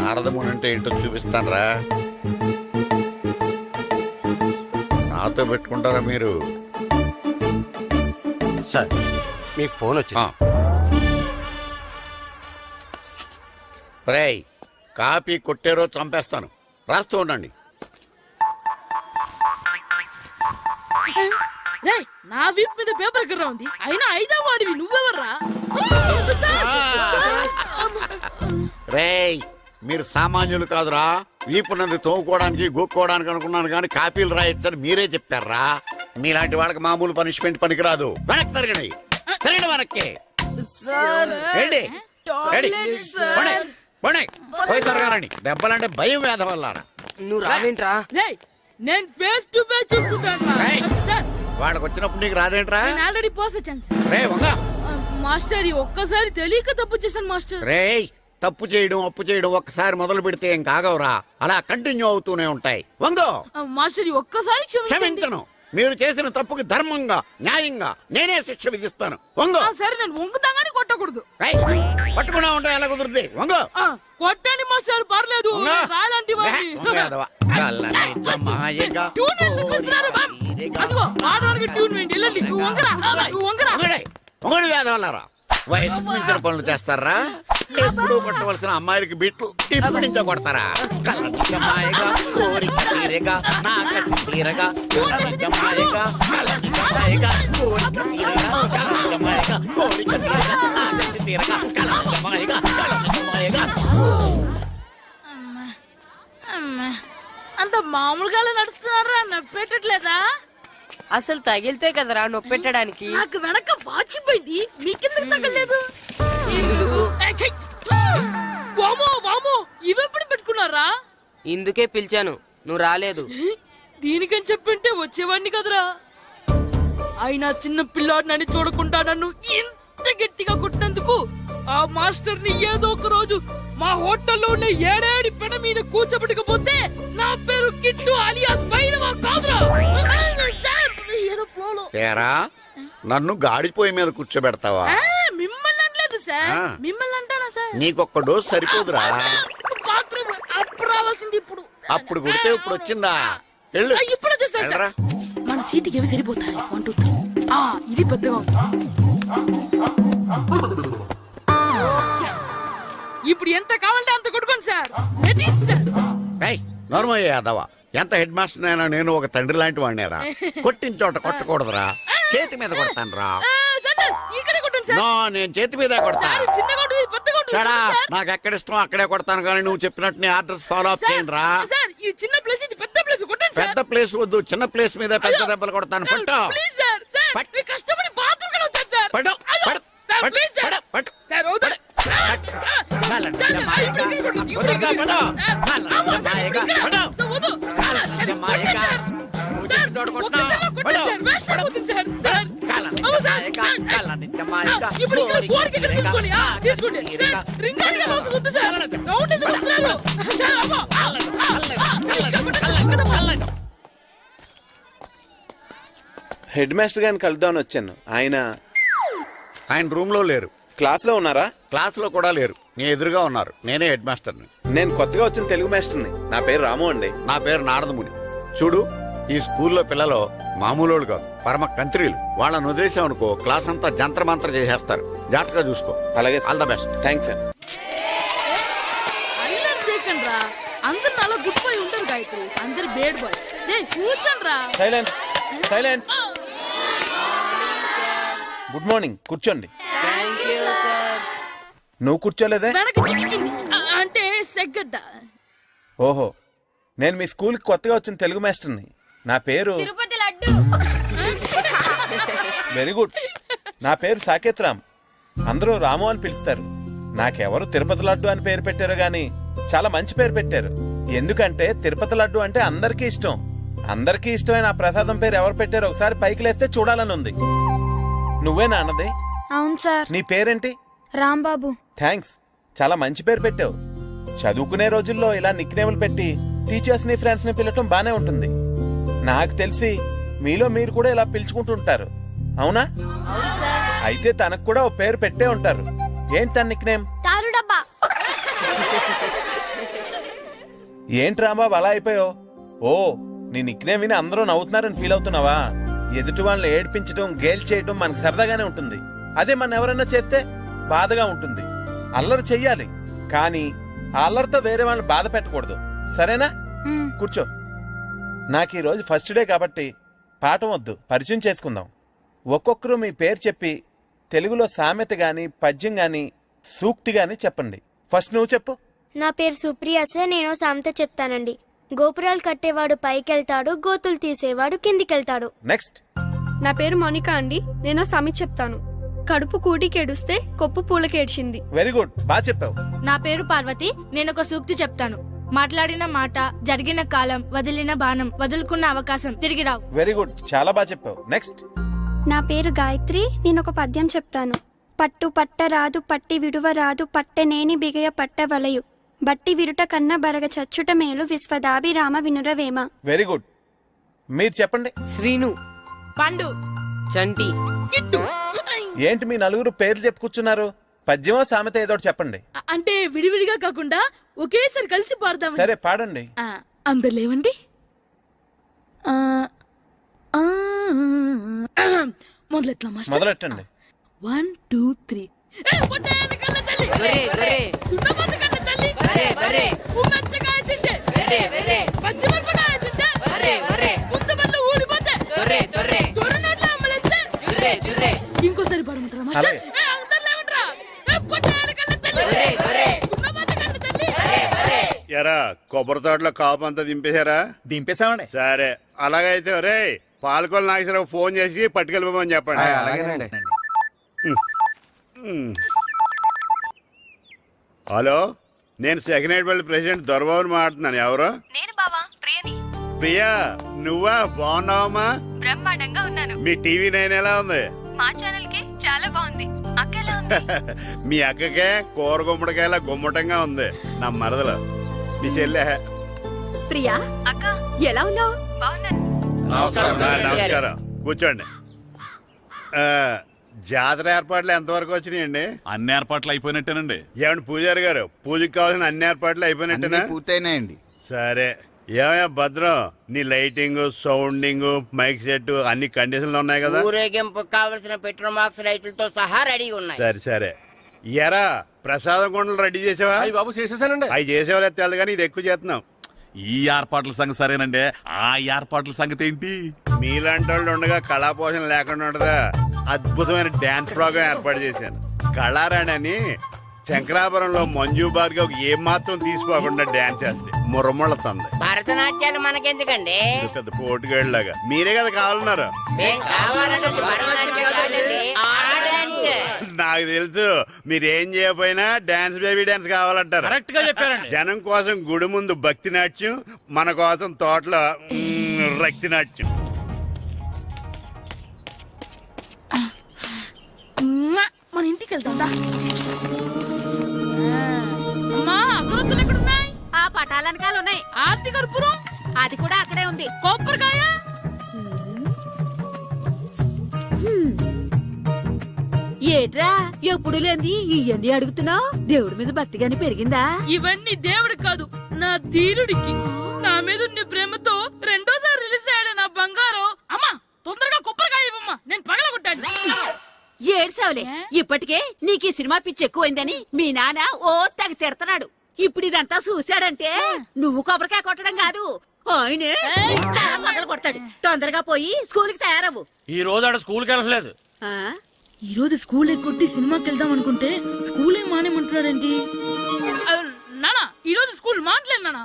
నారదముని అంటే ఏంటో చూపిస్తానరా. నాతో పెట్టుకుంటారా మీరు? సార్ మీకు ఫోన్ వచ్చింది. రేయ్, కాపీ కొట్టారో చంపేస్తాను. రాస్తూ ఉండండి. రే నా వీప్ మీద పేపర్ ఎక్కడ ఉంది? అయినా 5వ వాడివి నువ్వెవర్రా? రేయ్, మీరు సామాన్యులు కాదురా. వీపున్నది తోముకోవడానికి గోక్కోవడానికి అనుకున్నాను, కానీ కాపీలు రాయొచ్చని మీరే చెప్పారా. మీలాంటి వాళ్ళకి మామూలు పనిష్మెంట్ పనికిరాదు. వెనక్కి తిరగండి. తిరగండి వెనక్కి. ఏంటి రెడీ పోనీ, పోనీ. పోయి త్వరగారండి దెబ్బలంటే భయం వేద వల్ల నువ్వు రావేంట్రా? రేయ్, నేను ఫేస్ టు ఫేస్ చూసుకుంటాను రా. రేయ్. సార్, వాళ్ళకి వచ్చినప్పుడు నీకు రాదేంట్రా నేను ఆల్రెడీ పోస్ వచ్చాను సార్. రే వంగ మాస్టర్ ఈ ఒక్కసారి తెలియక తప్పు చేశాను మాస్టర్. రేయ్ తప్పు చేయడం అప్పు చేయడం ఒక్కసారి మొదలు పెడితే ఏం కాగవరా అలా కంటిన్యూ అవుతూనే ఉంటాయి వంగో మాస్టర్ ఈ ఒక్కసారి క్షమించండి. క్షమించను మీరు చేసిన తప్పుకి ధర్మంగా న్యాయంగా నేనే శిక్ష విధిస్తాను వంగో సరే, నేను వంగుతాగాని కొట్టకూడదు. రేయ్, పట్టుకున్నా ఉంటే ఎలా కుదురుద్ది వంగో కొట్టండి మాస్టర్, పర్లేదు. వంగో. రాలాంటి వాడిని. వంగ యాదవ. కళ్ళనిజ మాయగా ట్యూన్ ఎందుకు వస్తున్నారు, మ్యామ్? అదిగో ఆడడానికి ట్యూన్ వేయండి. వెళ్ళండి. నువ్వు వంగరా, నువ్వు వంగరా. వంగడి వేదవల్లారా వయసుకు మించిన పనులు చేస్తారా ఎప్పుడు కొట్టవలసిన అమ్మాయిలకి బిట్లు ఇప్పుడు నుంచో కొడతారా కళ్ళనిజ మాయగా కోరిక తీరగా నా కసి తీరగా కళ్ళనిజ మాయగా కళ్ళనిజ మాయగా కోరిక తీరగా కళ్ళనిజ మాయగా కోరిక తీరగా నా కసి తీరగా కళ్ళనిజ మాయగా కళ్ళనిజ మాయగా అంత మామూలుగా నడుస్తున్నారా? నప్పెట్టట్లేదా? అసలు తగిలితే కదరా నొప్పెట్టడానికి. నాకు వెనక వాచిపోయింది, మీకెందుకు తగలేదు? వామో వామో, ఇవెప్పుడు పెట్టుకున్నారా? ఇందుకే పిలిచాను, నువ్వు రాలేదు. దీనికని చెప్పింటే వచ్చేవాడిని కదరా. అయినా చిన్న పిల్లాడినని చూడకుండా నన్ను ఇంత గట్టిగా కొట్టినందుకు ఆ మాస్టర్ ని ఏదో ఒక రోజు మా హోటల్లో ఉన్న ఏడేడి పెడ మీద కూర్చోబెట్టకపోతే నా పేరు కిట్టు అలియాస్ బైరవా కాదురా. ఏదో ఫ్లోలో. ఏరా నన్ను గాడిపోయి మీద కూర్చోబెడతావా మిమ్మల్ని అనలేదు సార్, ఆ. మిమ్మల్ని అంటానా సార్? నీకొక్క డోస్ సరిపోదురా బాత్రూమ్ అప్పుడు రావాల్సింది ఇప్పుడు. అప్పుడు కొడితే ఇప్పుడు వచ్చిందా వెళ్ళు ఇప్పుడు వచ్చేసారు సార్. వెళ్ళరా. మన సీటుకి ఏవి సరిపోతాయి? 1 2 3. ఇది పెద్దగా ఉంది. ఇప్పుడు ఎంత కావాలంటే అంత కొట్టుకోండి సార్. Ready sir. నోర్మయ్య యాదవ ఎంత హెడ్ మాస్టర్ అయినా నేను ఒక తండ్రి లాంటి వాడినేరా కొట్టిన చోట కొట్టకూడదురా చేతి మీద కొడతాను రా సార్, సార్, ఇక్కడే కొట్టండి సార్. నో నేను చేతి మీద కొడతా సార్, చిన్నగా ఉంటుంది, పెద్దగా ఉంటుంది సడా సార్. నాకు ఎక్కడ ఇష్టం అక్కడే కొడతాను కానీ నువ్వు చెప్పినట్టు నీ ఆర్డర్స్ ఫాలో అప్ సార్, చేయండి రా సార్, ఈ చిన్న ప్లేస్ ఇది పెద్ద ప్లేస్ కొట్టండి సార్. పెద్ద ప్లేస్ వద్దు చిన్న ప్లేస్ మీద పెద్ద దెబ్బలు కొడతాను పట్టు ప్లీజ్ సార్. సార్, పట్టు. మీరు కష్టపడి బాత్రూమ్ కూడా వచ్చారు సార్. పట్టు, అయ్యో, పట్టు, సార్, పట్టు, ప్లీజ్ సార్. పట్టు, పట్టు. సార్, వద్దు. హెడ్ మాస్టర్ గారిని కలుద్దామని వచ్చాను. ఆయన రూమ్ లో లేరు. క్లాస్ లో ఉన్నారా? క్లాస్ లో కూడా లేరు. నీ ఎదురుగా ఉన్నారు. నేనే హెడ్ మాస్టర్ని. నేను కొత్తగా వచ్చిన తెలుగు మాస్టర్ని. నా పేరు రాము అండి. నా పేరు నారదముని. చూడు ఈ స్కూల్లో పిల్లలు మామూలు కాదు, పరమ కంత్రీలు. వాళ్ళని వదిలేసామనుకో క్లాస్ అంతా జంత్ర మంత్ర చేసేస్తారు. జాగ్రత్తగా చూసుకో. అలాగే, all the best. Thanks sir. అల్లరి చేయకండి రా. అందరు నాలో గుడ్ బాయ్ ఉంటారు గాయత్రి, అందరు బేడ్ బాయ్. కూర్చోండి రా. Silence, silence. గుడ్ మార్నింగ్, కూర్చోండి. నువ్వు కూర్చోలేదే? వెనక చిక్కింది, అంటే సెగ్గడ్డ. ఓహో, నేను మీ స్కూల్కి కొత్తగా వచ్చిన తెలుగు మాస్టర్ని. నా పేరు తిరుపతి లడ్డు. Very good. నా పేరు సాకేత్ రామ్. అందరూ రాము అని పిలుస్తారు. నాకెవరు తిరుపతి లడ్డు అని పేరు పెట్టారో గాని చాలా మంచి పేరు పెట్టారు. ఎందుకంటే తిరుపతి లడ్డు అంటే అందరికీ ఇష్టం. అందరికీ ఇష్టమైన ఆ ప్రసాదం పేరు ఎవరు పెట్టారో ఒకసారి పైకి లేస్తే చూడాలని ఉంది. నువ్వేనా అన్నది? అవును సార్. నీ పేరేంటి? రాంబాబు. థ్యాంక్స్, చాలా మంచి పేరు పెట్టావు. చదువుకునే రోజుల్లో ఇలా నిక్నేములు పెట్టి టీచర్స్ ని ఫ్రెండ్స్ ని పిలవటం బానే ఉంటుంది. నాకు తెలిసి మీలో మీరు కూడా ఇలా పిలుచుకుంటుంటారు, అవునా? అయితే తనకు కూడా ఓ పేరు పెట్టే ఉంటారు. ఏంటి తన నిక్నేమ్? తారుడబ్బా. ఏంటి రాంబాబు అలా అయిపోయావు? ఓ, నీ నిక్నేమ్ విని అందరూ నవ్వుతున్నారని ఫీల్ అవుతున్నావా? ఎదుటి వాళ్ళని ఏడ్పించడం, గేల్ చేయడం మనకు సరదాగానే ఉంటుంది. అదే మన ఎవరైనా చేస్తే బాధగా ఉంటుంది. అల్లరి చెయ్యాలి, కానీ ఆ అల్లరితో వేరే వాళ్ళని బాధ పెట్టకూడదు, సరేనా? కూర్చో. నాకు ఈ రోజు ఫస్ట్ డే కాబట్టి పాఠం వద్దు, పరిచయం చేసుకుందాం. ఒక్కొక్కరు మీ పేరు చెప్పి తెలుగులో సామెత గాని, పద్యం గాని, సూక్తి గాని చెప్పండి. ఫస్ట్ నువ్వు చెప్పు. నా పేరు సుప్రియ సార్. నేను సామెత చెప్తానండి. గోపురాలు కట్టేవాడు పైకెళ్తాడు, గోతులు తీసేవాడు కిందికెళ్తాడు. నెక్స్ట్. నా పేరు మోనికా అండి. నేను సామెత చెప్తాను. కడుపు కూటికేడుస్తే కొప్పు పూలకేడ్చింది. వెరీ గుడ్, బాగా చెప్పావు. నా పేరు పార్వతి. నేను ఒక సూక్తి చెప్తాను. మాట్లాడిన మాట, జరిగిన కాలం, వదిలిన బాణం, వదులుకున్న అవకాశం తిరిగి రావు. వెరీ గుడ్, చాలా బాగా చెప్పావు. నెక్స్ట్. నా పేరు గాయత్రి. నేను ఒక పద్యం చెప్తాను. పట్టు పట్టరాదు పట్టి విడువరాదు పట్టెనేని బిగయ పట్టవలయు బట్టి విరుట కన్న బరగ చచ్చుట మేలు విశ్వదాభిరామ వినురవేమ. Very good. మీరు చెప్పండి. శ్రీను, పండు, చంటి. ఏంటి మీ నలుగురు పేర్లు చెప్పు కూర్చున్నారు? పద్యమో సామెత ఏదో ఒకటి చెప్పండి. అంటే విడివిడిగా కాకుండా ఒకేసారి కలిసి పాడదాం. సరే పాడండి. అందరు లేవండి. మొదలెట్లా మాస్టర్? మొదలెట్టండి. 1 2 3. గొర్రె, గొర్రె. బర్రె, బర్రె. బర్రె, బర్రె. దొర్రె, దొర్రె. జుర్రె, జుర్రె. ఇంకోసారి పాడమంటారా మాస్టర్? అలాగే. గొర్రె, గొర్రె. బర్రె, బర్రె. ఎరా కొబ్బరి తోటలో కాపు అంతా దింపేశారా? దింపేశామండి. సరే అలాగైతే రే పాలకొల నాగేశ్వరరావు ఫోన్ చేసి పట్టుకెళ్ళిపోమని చెప్పండి. అలాగేనండి. హలో, నేను సెకండ్ హెడ్ వెళ్ళి ప్రెసిడెంట్ దొరబాబుని మాట్లాడుతున్నాను. ఎవరు? నేను బావా ప్రియని. ప్రియా, నువ్వా? బాగున్నావమ్మా? బ్రహ్మాండంగా ఉన్నాను. మీ టీవీ 9 ఎలా ఉంది? మా ఛానల్ కి చాలా బాగుంది. అక్క ఎలా ఉంది? మీ అక్కకే కూర గుమ్మడికాయలా గుమ్మటంగా ఉంది. నా మరదలు మీ చెల్లె. ప్రియా అక్క ఎలా ఉన్నావు? బాగున్నాను. నమస్కారం, కూర్చోండి. జాతర ఏర్పాట్లు ఎంతవరకు వచ్చినాయండి? అన్ని ఏర్పాట్లు అయిపోయినట్టేనండి. ఏమండి పూజారి గారు, పూజకి కావాల్సిన అన్ని ఏర్పాట్లు అయిపోయినట్టేనా? పూర్తయినాయండి. సరే. ఏమయ్యా భద్రం, నీ లైటింగ్, సౌండింగ్, మైక్ సెట్ అన్ని కండిషన్లు ఉన్నాయి కదా? ఊరేగింపు కావలసిన పెట్రోల్ మార్క్స్ లైట్లతో సహా రెడీ ఉన్నాయి. సరే సరే. ఎరా ప్రసాదం కొండలు రెడీ చేసావా? బాబు చేసేసానండి. అవి చేసేవాళ్ళు తెలదు కానీ ఇది ఎక్కువ చేస్తున్నాం. ఈ ఏర్పాట్ల సంగతి సరేనండి, ఆ ఏర్పాట్ల సంగతి ఏంటి? మీలాంటి వాళ్ళు ఉండగా కళాపోషణ లేకుండా ఉండదా? అద్భుతమైన డాన్స్ ప్రోగ్రామ్ ఏర్పాటు చేశాను. కళారాణి అని శంకరాపురంలో మంజు భార్గవ్ ఏం మాత్రం తీసుకోకుండా డాన్స్ చేస్తే మురముళ్ళతుంది. భరతనాట్యాలు మనకెందుకండి? పెద్ద పోటుగాళ్ళలాగా మీరే కదా కావాలన్నారు. మేం కావాలన్నది భరతనాట్యం కాదండి, ఆ డాన్స్. నాకు తెలుసు మీరేం చేయకపోయినా డాన్స్ బేబీ డాన్స్ కావాలంటారు. కరెక్ట్ గా చెప్పారండి. జనం కోసం గుడి ముందు భక్తి నాట్యం, మన కోసం తోటలో రక్తి నాట్యం. మన ఇంటికి వెళ్తా. అమ్మా అగరొత్తులు ఎక్కడున్నాయి? ఆ పటాలనకాలు ఉన్నాయి. ఆర్తి కర్పూరం అది కూడా అక్కడే ఉంది. కొబ్బరికాయ ఏట్రా ఎప్పుడు లేని ఇవన్నీ అడుగుతున్నావు? దేవుడి మీద భక్తి గాని పెరిగిందా? ఇవన్నీ దేవుడికి కాదు, నా ధీరుడికి. నా మీద ఉన్న ప్రేమతో రెండోసారి రిలీజ్ అయ్యాడు నా బంగారం. అమ్మా తొందరగా కొబ్బరికాయ ఇవ్వమ్మా, నేను పగలగొట్టాను. ఏడ్సావులే, ఇప్పటికే నీకు ఈ సినిమా పిచ్చి ఎక్కువైందని మీ నాన్న ఓ తెగ తిడతాడు. ఇప్పుడు ఇదంతా చూశాడంటే నువ్వు కొబ్బరికాయ కొట్టడం కాదు, ఆయనే పగల కొడతాడు. తొందరగా పోయి స్కూల్ కి తయారవు. ఈ రోజు ఆడ స్కూల్కి వెళ్ళలేదు. ఈ రోజు స్కూల్ ఎక్కొట్టి సినిమాకి వెళ్దాం అనుకుంటే స్కూల్ ఏం మానేమంటున్నారేంటి? నానా ఈ రోజు స్కూల్ మానట్లేదు నానా.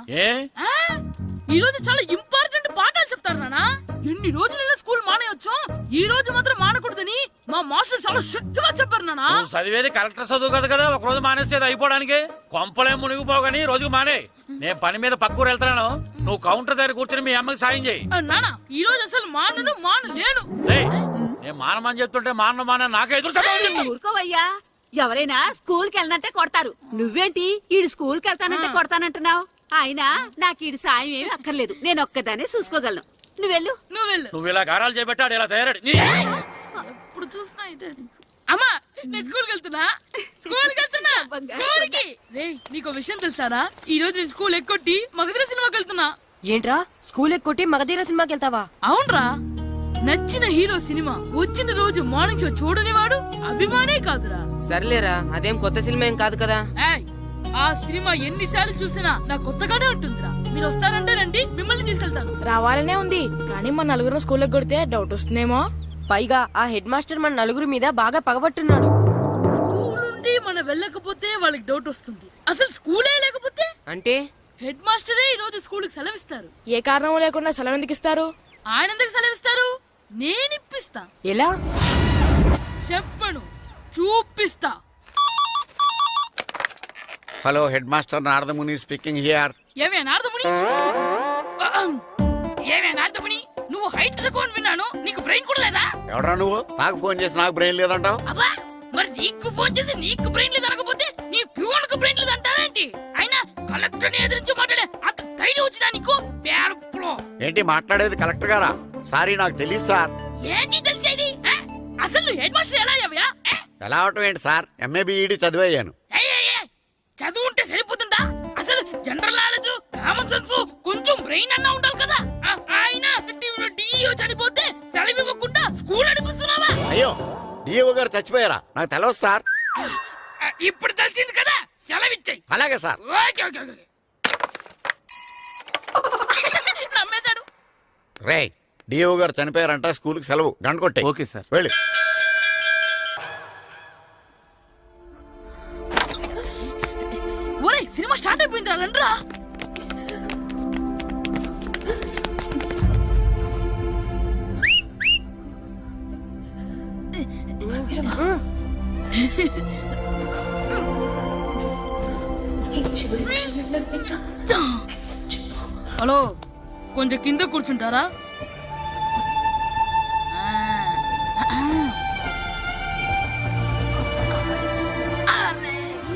ఈ రోజు చాలా ఇంపార్టెంట్ పాఠాలు చెప్తారు నానా. ఎన్ని రోజులైనా స్కూల్ మానేయొచ్చు, ఈ రోజు మాత్రం మానకూడదని మా మాస్టర్ చాలా స్ట్రిక్ట్ గా చెప్పారు నానా. చదివేది కలెక్టర్ చదువు కదా కదా, ఒక రోజు మానేసేది అయిపోవడానికి. కొంపలే మునిగిపోగాని రోజుకు మానే. నేను పని మీద పక్కూరు వెళ్తాను, నువ్వు కౌంటర్ దగ్గర కూర్చొని మీ అమ్మకి సాయం చేయి. నానా ఈ రోజు అసలు మానలేను. నేను మానమని చెప్తుంటే మాన నాకే ఎదురు. ఊరుకోవయ్యా, ఎవరైనా స్కూల్ కి వెళ్ళనంటే కొడతారు. నువ్వేంటి ఈడు స్కూల్ కి వెళ్తానంటే కొడతానంటున్నావు? అయినా నాకు ఈడు సాయం ఏమి అక్కర్లేదు, నేను ఒక్కదానే చూసుకోగలను. నువ్వెళ్ళు. నువ్వు ఇలా గారాలు చేపెట్టాడు ఇలా తయారాడు. ఇప్పుడు చూస్తా అమ్మా, నేను స్కూల్కి వెళ్తున్నా. స్కూల్కి నీకు విషయం తెలుసారా? ఈ రోజు నేను స్కూల్ ఎక్కొట్టి మగధీర సినిమాకి వెళ్తున్నా. ఏంట్రా స్కూల్ ఎక్కొట్టి మగధీర సినిమాకి వెళ్తావా? అవునరా, నచ్చిన హీరో సినిమా వచ్చిన రోజు మార్నింగ్ షో చూడని వాడు అభిమానే కాదురా. సర్లేరా, అదేం కొత్త సినిమా ఏం కాదు కదా. ఆ సినిమా ఎన్నిసార్లు చూసినా నా కొత్తగానే ఉంటుందిరా. మీరు వస్తారంటే రండి, మిమ్మల్ని తీసుకెళ్తాను. రావాలనే ఉంది, కానీ మన నలుగురు స్కూల్ కొడితే డౌట్ వస్తుందేమో. పైగా ఆ హెడ్ మాస్టర్ మన నలుగురి మీద బాగా పగబట్టున్నాడు. స్కూల్ నుండి మనం వెళ్ళకపోతే వాళ్ళకి డౌట్ వస్తుంది. అసలు స్కూలే లేకపోతే అంటే హెడ్ మాస్టరే ఈ రోజు స్కూల్కి సెలవిస్తారు. ఏ కారణం లేకుండా సెలవు ఎందుకు ఇస్తారు? ఆయన ఎందుకు సెలవిస్తారు? నేను ఇప్పిస్తా. ఎలా చెప్పను. చూపిస్తా. Hello head master Naradamuni speaking here. ఏమే నారదముని, ఏమే నారదముని, నువ్వు హైట్ తక్కువ అని విన్నాను. నీకు బ్రెయిన్ కూడా లేదా? ఎవడ్రా నువ్వు? నాకు ఫోన్ చేసి నాకు బ్రెయిన్ లేదంటావు? అబ్బా, మరి నీకు ఫోన్ చేసి నీకు బ్రెయిన్ లేదు అనకపోతే నీ ప్యూన్కు బ్రెయిన్ లేదు అంటారేంటి? అయినా కలెక్టర్ ని ఎదిరించి మాట్లాడే అంత ధైర్యం వచ్చినా నీకు? పేరులో ఏంటి మాట్లాడేది కలెక్టర్ గారా? సారీ నాకు తెలియదు సార్. ఏంటి తెలిసేది? అసలు నువ్వు హెడ్ మాస్టర్ ఎలా అయ్యావయ్యా? ఎలా అవటం ఏంటి సార్? ఎంఏబిఈడి చదివయ్యాను. చదువు ఉంటే సరిపోతుందా? అసలు జనరల్ నాలెడ్జ్, కామన్ సెన్స్, కొంచెం బ్రెయిన్ అన్నా ఉండాలి కదా. ఆయన డిఇఓ చనిపోతే సెలవివ్వకుండా స్కూల్ నడిపిస్తున్నావా? అయ్యో, డిఓ గారు చచ్చిపోయారా? నాకు తెలియదు సార్. ఇప్పుడు తెలిసింది కదా, సెలవిచ్చాయి. అలాగే సార్. Okay okay okay. నమ్మేశాడు. రే, డిఓ గారు చనిపోయారంట, స్కూల్కి సెలవు. గంట కొట్టే. Okay sir. వెళ్ళి. ఒరే, సినిమా స్టార్ట్ అయిపోయిందిరా, రండ్రా. హలో, కొంచెం కింద కూర్చుంటారా?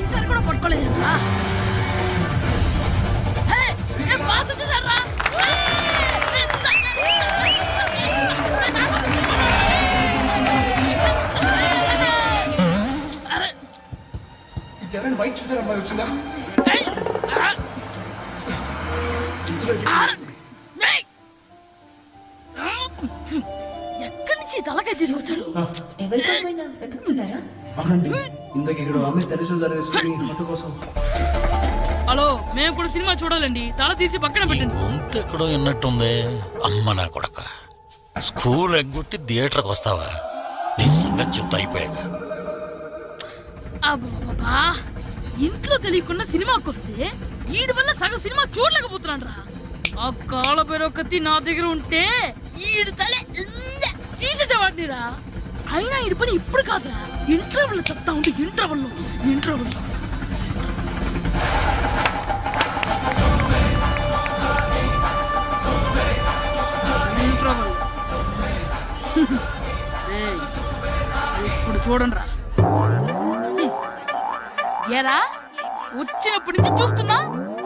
ఈసారి కూడా పట్టుకోలేదు. బయట చూసారు అమ్మాయి వచ్చిందా? ఎక్కడి నుంచి తలకాయ తీసుకొచ్చాడు? ఇందాక ఇక్కడ అమ్మాయి తెరచులు కోసం. హలో, మేము కూడా సినిమా చూడాలండి. తల తీసి పక్కన పెట్టండి. గొంతు ఎక్కడో విన్నట్టుంది. అమ్మ నా కొడక, స్కూల్ ఎగ్గొట్టి థియేటర్కి వస్తావా? నీ సంగతి చెప్తా అయిపోయాక. అబ్బా, ఇంట్లో తెలియకుండా సినిమాకి వస్తే వీడి వల్ల సగం సినిమా చూడలేకపోతున్నాడు రా. ఆ కాళ్ళ పేరొకతి నా దగ్గర ఉంటే ఈడు తలే తీసేసేవాడిని రా. అయినా ఈడి పని ఇప్పుడు కాదురా, ఇంటర్వెల్ చెప్తా ఉంటే ఇంటర్వెల్ ఇప్పుడు చూడండి రా. ఏరా, వచ్చినప్పటి నుంచి చూస్తున్నా,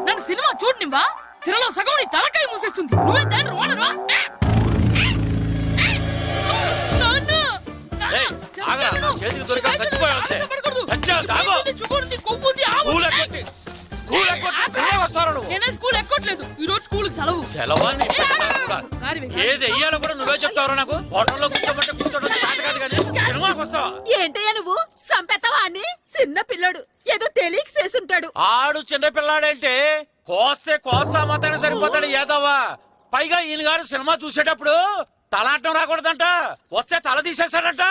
నన్ను సినిమా చూడనివ్వా? తిరలో సగం నీ తలకాయ మూసేస్తుంది. నువ్వే దాని రోనర్వా? నేనే స్కూల్ ఎక్కట్లేదు. ఈ రోజు స్కూల్ సెలవు. ఏది వెయ్యాలో కూడా నువ్వే చెప్తావు. నాకు హోటల్లో కూర్చోబట్టే ఏంటయ్యా నువ్వు? సంపెత్తవా అని? చిన్న పిల్లడు ఏదో తెలియక చేసుంటాడు. ఆడు చిన్న పిల్లాడంటే కోస్తే కోస్తా మాత్రమే సరిపోతాడు ఏదవ్వా. పైగా ఈయన గారు సినిమా చూసేటప్పుడు తలాటం రాకూడదంట. వస్తే తల తీసేస్తాడంట.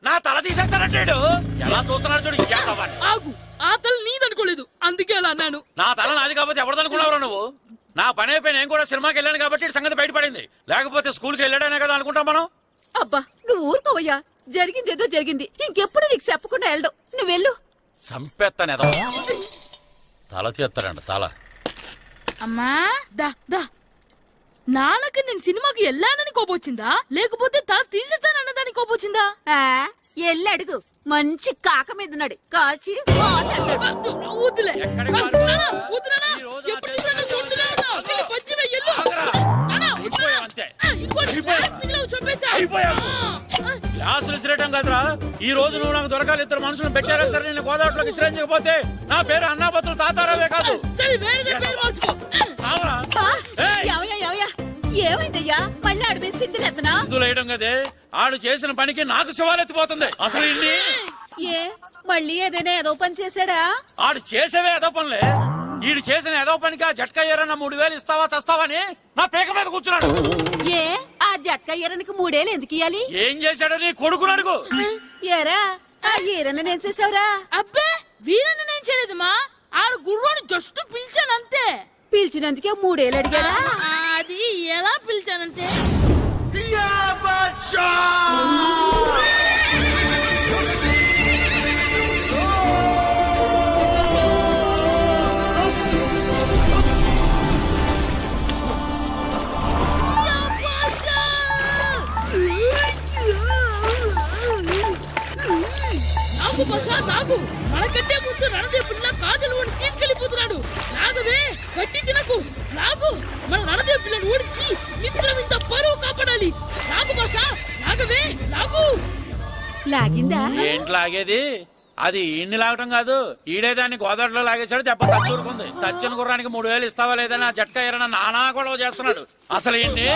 నా తల తీసేస్తాడంటాడు. ఎలా చూస్తున్నాడు చూడు. ఆగు, ఆ తల నీదనుకోలేదు, అందుకే అలా అన్నాను. నా తల నాది కాబట్టి ఎవరిదనుకున్నావురా నువ్వు? నా పని అయిపోయి నేను కూడా సినిమాకి వెళ్ళాను కాబట్టి సంగతి బయటపడింది. లేకపోతే స్కూల్కి వెళ్ళాడనే కదా అనుకుంటాం మనం. అబ్బా, నువ్వు ఊరుకోవయ్యా. జరిగింది ఏదో జరిగింది. ఇంకెప్పుడు నీకు చెప్పకుండా వెళ్ళడం. నువ్వు వెళ్ళు. సంపెత్తనే తల తీస్తాడంట. తల అమ్మా, దా దా. నాన్నకి నేను సినిమాకి వెళ్ళానని కోపొచ్చిందా, లేకపోతే తల తీసేస్తానన్నదాని కోపొచ్చిందా? ఎల్లి అడుగు. మంచి కాక మీద ఉన్నాడు, కాల్చి వద్దులే. గ్లాసులు విసిరేయటం కదరా. ఈ రోజు నువ్వు నాకు దొరకాలి. ఇద్దరు మనుషులు పెట్టారా సరే, నేను గోదావరిలోకి విసిరించకపోతే నా పేరు అన్నాపత్రులు తాతారావే కాదు. ఏమైందయ్యా? మళ్ళీ ఆడు మీద సిడ్డులు ఎత్తనా? వేయడం కదే. ఆడు చేసిన పనికి నాకు శివాలెత్తిపోతుంది. అసలు ఇన్ని ఏ మళ్ళీ ఏదైనా ఏదో పని చేశాడా? ఆడు చేసేవే ఏదో పనులే. ఈడు చేసిన ఏదో పనికి ఆ జట్కా ఏరన్న 3000 ఇస్తావా చస్తావని నా పేక మీద కూర్చున్నాడు. ఏ ఆ జట్కా ఈరనికి 3000 ఎందుకు ఇయ్యాలి? ఏం చేశాడో నీ కొడుకుని అడుగు. ఏరా, ఆ ఈరన్న నేను చేసావురా? అబ్బే, వీరన్న నేను చేయలేదమ్మా. ఆడు గుర్రాన్ని జస్ట్ పిలిచానంతే. పిలిచినందుకే 3000 అడిగాడా? అది ఎలా పిలిచానంటే బసా నాగు మనకంటే ముందు రణదేవుడిలా కాజలవాడిని తీసుకెళ్లిపోతున్నాడు. నాగవే గట్టి తినకు. నాగు మన రణదేవుడిని ఓడించి మిత్రం ఇంత పరువు కాపాడాలి. నాగు బసా నాగవే నాగు. లాగిందా? ఏంటి లాగేది? అది ఈయన్ని లాగటం కాదు, ఈడే దాన్ని గోదావరిలో లాగేశాడు. దెబ్బ చచ్చూరుకుంది. చచ్చిన గుర్రానికి 3000 ఇస్తావా లేదని ఆ జట్కా ఎరన నానా గొడవ చేస్తున్నాడు. అసలు ఏంటి?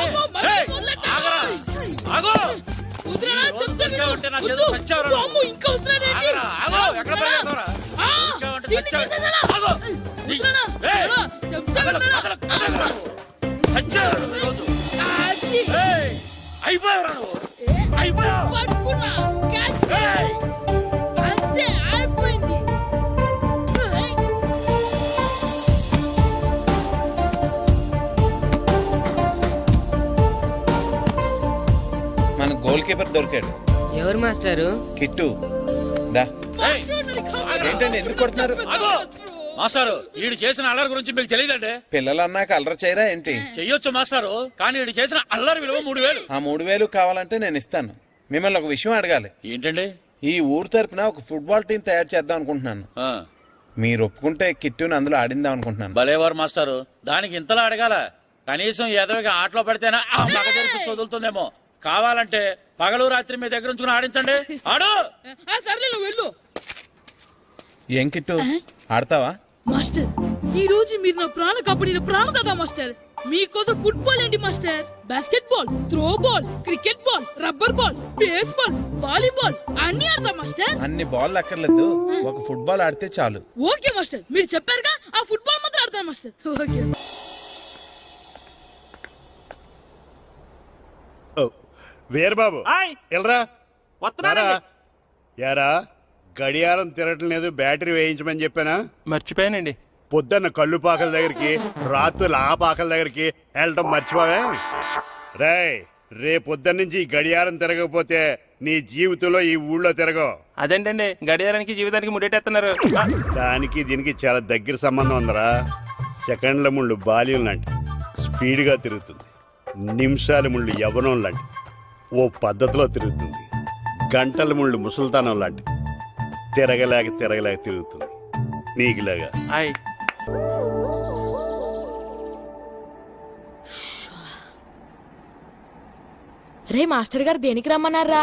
మన గోల్ కీపర్ దొరికాడు. ఎవరు మాస్టారు? కిట్టు దా. ఏంటండి ఎందుకు కొడుతున్నారు? మాస్టారు, ఈడు చేసిన అల్లరి గురించి మీకు తెలియదండి. పిల్లలు అన్నాక అల్లరి చేయరా ఏంటి? చెయ్యొచ్చు మాస్టారు, కానీ ఈడు చేసిన అల్లరి విలువ 3000. ఆ 3000 కావాలంటే నేను ఇస్తాను. మిమ్మల్ని ఒక విషయం అడగాలి. ఏంటండి? ఈ ఊరు తరపున ఒక ఫుట్బాల్ టీం తయారు చేద్దాం అనుకుంటున్నాను. మీరు ఒప్పుకుంటే కిట్టుని అందులో ఆడిందాం అనుకుంటున్నాను. భలేవారు మాస్టారు, దానికి ఇంతలా అడగాల? కనీసం ఎదవిగా ఆటలో పడితేనా ఆ మగ తెరిపి వదులుతుందేమో. కావాలంటే పగలు రాత్రి మీ దగ్గర ఉంచుకుని ఆడించండి. ఆడు. సర్లే నువ్వు వెళ్ళు. ఏం కిట్టు ఆడతావా? మాస్టర్, ఈ రోజు మీరు నా ప్రాణ కాపాడిన ప్రాణ కదా మాస్టర్. మీకోసం ఫుట్బాల్ ఏంటి master, basket ball, throw ball, cricket ball, rubber ball, base ball, volleyball అన్ని ఆడతా మాస్టర్. అన్ని బాల్ అక్కర్లేదు, ఒక ఫుట్బాల్ ఆడితే చాలు. ఓకే మాస్టర్, మీరు చెప్పారుగా, ఆ ఫుట్బాల్ మాత్రం ఆడతాను మాస్టర్. ఓకే. వీరబాబు ఎల్రా యారా, గడియారం తిరగటం లేదు, బ్యాటరీ వేయించమని చెప్పానా? మర్చిపోయానండి. పొద్దున్న కళ్ళు పాకల దగ్గరికి, రాత్రులు ఆ పాకల దగ్గరికి వెళ్ళటం మర్చిపోవే. రేపొద్దున్న నుంచి ఈ గడియారం తిరగకపోతే నీ జీవితంలో ఈ ఊళ్ళో తిరగవు. అదేంటండి గడియారానికి జీవితానికి ముడేటేస్తున్నారు? దానికి దీనికి చాలా దగ్గర సంబంధం ఉందరా. సెకండ్ల ముళ్ళు బాల్యం లాంటి స్పీడ్గా తిరుగుతుంది. నిమిషాల ముళ్ళు యవ్వనం లాంటి ఓ పద్ధతిలో తిరుగుతుంది. గంటల ముళ్ళు ముసల్తానం లాంటి తిరగలేక తిరుగుతుంది. నీకులాగా. రే మాస్టర్ గారు దేనికి రమ్మన్నారా?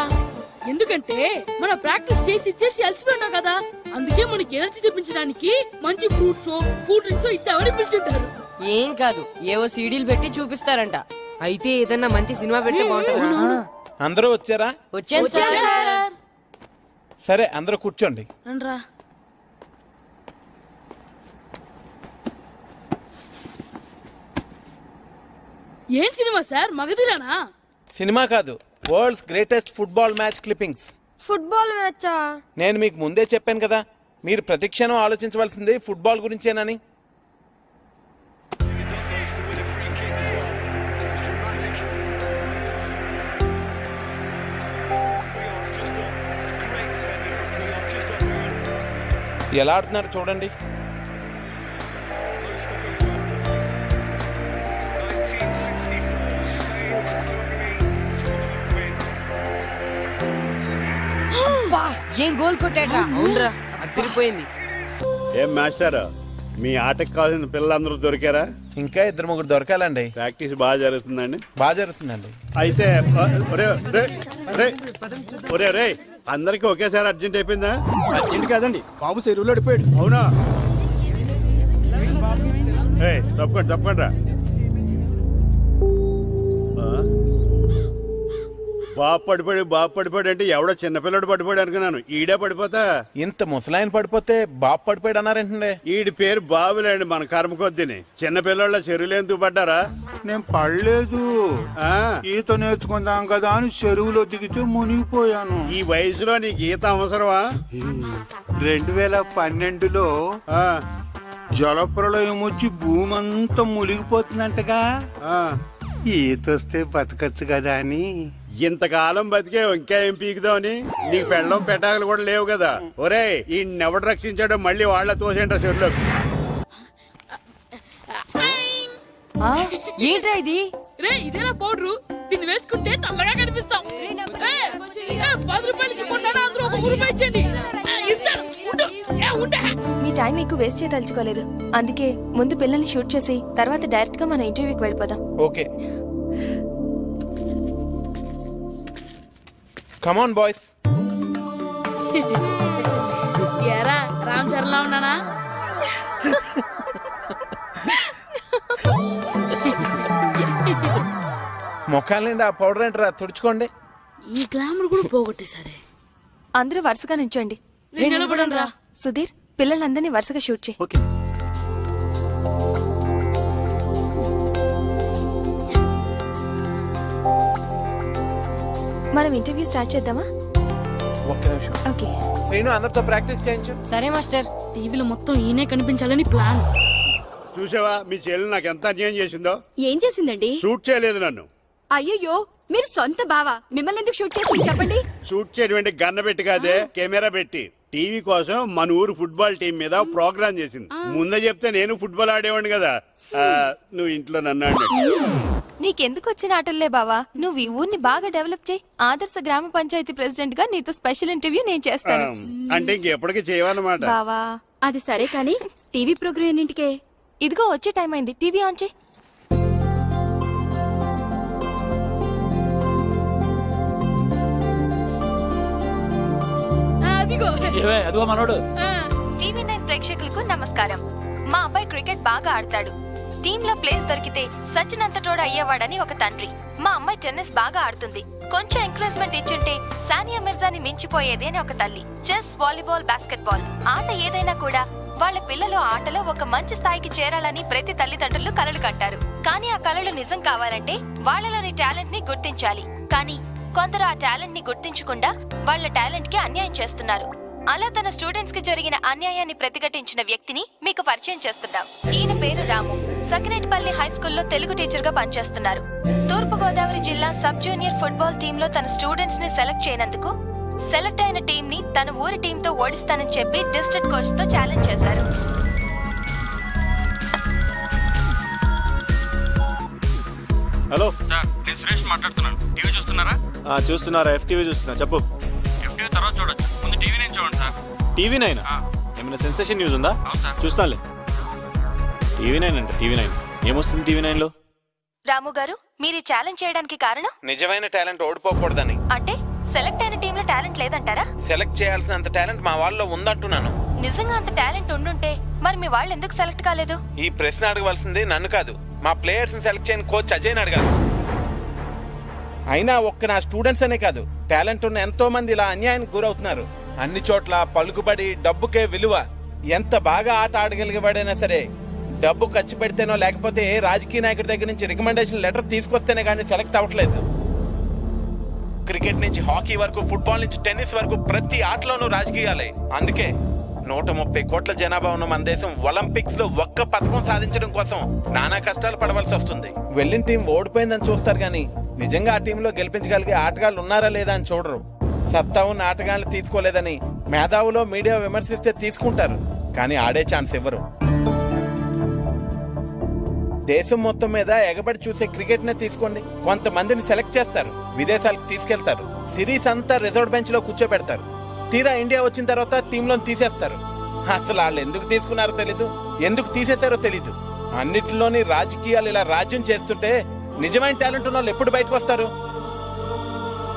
ఎందుకంటే మనం ప్రాక్టీస్ చేసి అలసిపోయి ఉన్నాం కదా, అందుకే మనకి ఎనర్జీ తెప్పించడానికి మంచి ఫ్రూట్స్ కూల్ డ్రింక్స్ ఇద్దామని పిలుచుంటారు. ఏం కాదు, ఏవో సీడీలు పెట్టి చూపిస్తారంట. అయితే ఏదన్నా మంచి సినిమా పెట్టి బాగుంటుంది. అందరూ వచ్చారా? వచ్చాను సార్. సరే అందరూ కూర్చోండి. రండ్రా. ఏం సినిమా సార్, మగధిరానా? సినిమా కాదు, world's greatest football match clippings. Football మ్యాచా? నేను మీకు ముందే చెప్పాను కదా, మీరు ప్రతిక్షణం ఆలోచించవలసింది ఫుట్బాల్ గురించేనని. ఎలా ఆడుతున్నారు చూడండి. ఏం గోల్ కొట్టాడ్రా! అవునరా, అదిరిపోయింది. ఏం మాస్టర్, మీ ఆటకు కావాల్సిన పిల్లలందరూ దొరికారా? ఇంకా 2-3 దొరకాలండి. ప్రాక్టీస్ బాగా జరుగుతుందండి? బాగా జరుగుతుందండి. అయితే ఒరే అందరికి ఒకేసారి అర్జెంట్ అయిపోయిందా? అర్జెంట్ కాదండి, బాబు చెరువులో పడిపోయాడు. అవునా? తప్పకుండా రా. బాబు పడిపోయాడు అంటే ఎవడో చిన్నపిల్లడు పడిపోయాడు అనుకున్నాను. ఈడే పడిపోతా. ఇంత ముసలాయన పడిపోతే బాబు పడిపోయాడు అన్నారేంటండి? ఈడి పేరు బాబులేండి, మన కర్మ కొద్దిని. చిన్నపిల్లల చెరువులు ఎందుకు పడ్డారా? నేను పడలేదు, ఈత నేర్చుకుందాం కదా అని చెరువులో దిగితే మునిగిపోయాను. ఈ వయసులో నీకు ఈత అవసరమా? 2012లో జలప్రలయం వచ్చి భూమి అంతా మునిగిపోతుందంటగా. ఈత వస్తే బతకచ్చు కదా అని. ఇంతకాలం బతికే ఇంకా ఏం పీకుదామని? నీకు పెళ్ళం పెట్టాకలు కూడా లేవు కదా. ఒరే, ఈ ఎవడు రక్షించాడో మళ్ళీ వాళ్ళ తోసేంట చెరువులో. ఏంట్రా ఇది? రే ఇదేనా పౌడరు? దీన్ని వేసుకుంటే తమ్మగా కనిపిస్తాం. 10 రూపాయలు ఇచ్చి కొన్నాను, అందరూ 1 రూపాయి ఇచ్చేయండి. మీకు వేస్ట్ చేయదలుచుకోలేదు. అందుకే ముందు పిల్లల్ని షూట్ చేసి తర్వాత డైరెక్ట్ గా మన ఇంటర్వ్యూకి వెళ్ళిపోదాం. Okay, come on boys. ఎరా రామ్ చరణ్ లా ఉన్నానా? మొఖాల నిండా ఆ పౌడర్ ఏంట్రా, తుడుచుకోండి. ఈ గ్లామర్ కూడా పోగొట్టేసరే. అందరూ వరుసగా నించోండి. నిలబడండి రా. సుధీర్, పిల్లలందరినీ వరుసగా షూట్ చేయి. ఓకే. మనం ఇంటర్వ్యూ స్టార్ట్ చేద్దామా? ఒక్క నిమిషం. ఓకే. శ్రీను, అందరితో ప్రాక్టీస్ చేయించు. సరే మాస్టర్. టీవీలో మొత్తం ఈయనే కనిపించాలని ప్లాన్. చూసావా మీ చెల్లి నాకు ఎంత అన్యాయం చేసిందో? ఏం చేసిందండి? షూట్ చేయలేదు నన్ను. అయ్యయ్యో, మీరు సొంత బావా, మిమ్మల్ని ఎందుకు షూట్ చేసి చెప్పండి. షూట్ చేయడం గన్న పెట్టి కాదే, కెమెరా పెట్టి. టీవీ కోసం మన ఊరు ఫుట్బాల్ టీం మీద ప్రోగ్రామ్ చేసింది. ముందే చెప్తే నేను ఫుట్బాల్ ఆడేవాడిని కదా. నువ్వు ఇంట్లో నన్ను అన్నట్టు. నీకెందుకు వచ్చిన ఆటల్లే బావా, నువ్వు ఈ ఊరిని బాగా డెవలప్ చేయి. ఆదర్శ గ్రామ పంచాయతీ ప్రెసిడెంట్ గా నీతో స్పెషల్ ఇంటర్వ్యూ నేను చేస్తాను. అంటే ఇంకెప్పటికీ చేయవన్నమాట. బావా, అది సరే కానీ టీవీ ప్రోగ్రామ్ ఎన్నింటికే? ఇదిగో వచ్చే టైం అయింది, టీవీ ఆన్ చేయి. అదిగో అదిగో మనోడు. టీవీ 9 ప్రేక్షకులకు నమస్కారం. మా అబ్బాయి క్రికెట్ బాగా ఆడతాడు. టీంలో ప్లేస్ దొరికితే సచిన్ అంతటోడు అయ్యేవాడని ఒక తండ్రి. మా అమ్మాయి టెన్నిస్ బాగా ఆడుతుంది. కొంచెం ఎంకరేజ్మెంట్ ఇచ్చుంటే సానియా మిర్జాని మించిపోయేది అని ఒక తల్లి. చెస్, వాలీబాల్, బాస్కెట్బాల్ ఆట ఏదైనా కూడా వాళ్ళ పిల్లలు ఆటలో ఒక మంచి స్థాయికి చేరాలని ప్రతి తల్లిదండ్రులు కలలు కంటారు. కానీ ఆ కలలు నిజం కావాలంటే వాళ్ళలోని టాలెంట్ ని గుర్తించాలి. కానీ కొందరు ఆ టాలెంట్ ని గుర్తించకుండా వాళ్ళ టాలెంట్ కి అన్యాయం చేస్తున్నారు. అలా తన స్టూడెంట్స్ కి జరిగిన అన్యాయాన్ని ప్రతిఘటించిన వ్యక్తిని మీకు పరిచయం చేస్తున్నాం. ఈయన పేరు రాము. సకినేటిపల్లి హై స్కూల్లో తెలుగు టీచర్ గా పనిచేస్తున్నారు. తూర్పు గోదావరి జిల్లా సబ్ జూనియర్ ఫుట్బాల్ టీమ్ లో తన స్టూడెంట్స్ ని సెలెక్ట్ చేయనందుకు సెలెక్ట్ అయిన టీం ని తన ఊరి టీం తో ఓడిస్తానని చెప్పి డిస్ట్రిక్ట్ కోచ్ తో ఛాలెంజ్ చేశారు. హలో సార్, నేను సురేష్ మాట్లాడుతున్నాను. టీవీ చూస్తున్నారా? చూస్తున్నారా? FTV చూస్తున్నా. చెప్పు. FTV తర్వాత చూడొచ్చు, ముందు టీవీ నుంచి చూడండి సార్. TV 9 ఏమైనా సెన్సేషన్ న్యూస్ ఉందా? అవును సార్. చూస్తానులే. TV 9 అంట. TV 9 ఏమొస్తుంది TV 9 లో? రాము గారు, మీరు ఈ ఛాలెంజ్ చేయడానికి కారణం? నిజమైన టాలెంట్ ఓడిపోకూడదని. అంటే సెలెక్ట్ అయిన టీంలో టాలెంట్ లేదంటారా? సెలెక్ట్ చేయాల్సినంత టాలెంట్ మా వాళ్ళలో ఉందంటున్నాను. నిజంగా అంత టాలెంట్ ఉండుంటే మరి మీ వాళ్ళు ఎందుకు సెలెక్ట్ కాలేదు? ఈ ప్రశ్న అడగవలసింది నన్ను కాదు, మా ప్లేయర్స్ ని సెలెక్ట్ చేయని కోచ్ అజయ్ అడగాలి. అయినా ఒక్క నా స్టూడెంట్స్ అనే కాదు, టాలెంట్ ఉన్న ఎంతో మంది ఇలా అన్యాయానికి గురవుతున్నారు. అన్ని చోట్ల పలుకుబడి, డబ్బుకే విలువ. ఎంత బాగా ఆట ఆడగలిగేవాడైనా సరే డబ్బు ఖర్చు పెడితేనో లేకపోతే ఏ రాజకీయ నాయకుడి దగ్గర నుంచి రికమెండేషన్ లెటర్ తీసుకొస్తేనే కానీ సెలెక్ట్ అవ్వట్లేదు. క్రికెట్ నుంచి హాకీ వరకు, ఫుట్బాల్ నుంచి టెన్నిస్ వరకు ప్రతి ఆటలోనూ రాజకీయాలే. అందుకే 130 కోట్ల జనాభా ఉన్న మన దేశం ఒలింపిక్స్ లో ఒక్క పథకం సాధించడం కోసం నానా కష్టాలు పడవలసి వస్తుంది. వెళ్ళిన టీం ఓడిపోయిందని చూస్తారు కానీ నిజంగా ఆ టీంలో గెలిపించగలిగే ఆటగాళ్ళు ఉన్నారా లేదా అని చూడరు. సత్తా ఉన్న ఆటగాళ్ళు తీసుకోలేదని మేధావులో మీడియా విమర్శిస్తే తీసుకుంటారు, కానీ ఆడే ఛాన్స్ ఇవ్వరు. దేశం మొత్తం మీద ఎగబడి చూసే క్రికెట్ నే తీసుకోండి. కొంతమందిని సెలెక్ట్ చేస్తారు, విదేశాలకు తీసుకెళ్తారు, సిరీస్ అంతా రిజర్వ్ బెంచ్ లో కూర్చోబెడతారు. తీరా ఇండియా వచ్చిన తర్వాత టీంలో తీసేస్తారు. అసలు వాళ్ళు ఎందుకు తీసుకున్నారో తెలీదు, ఎందుకు తీసేశారో తెలీదు. అన్నిటిలోని రాజకీయాలు ఇలా రాజ్యం చేస్తుంటే నిజమైన టాలెంట్ ఉన్న వాళ్ళు ఎప్పుడు బయటకు వస్తారు?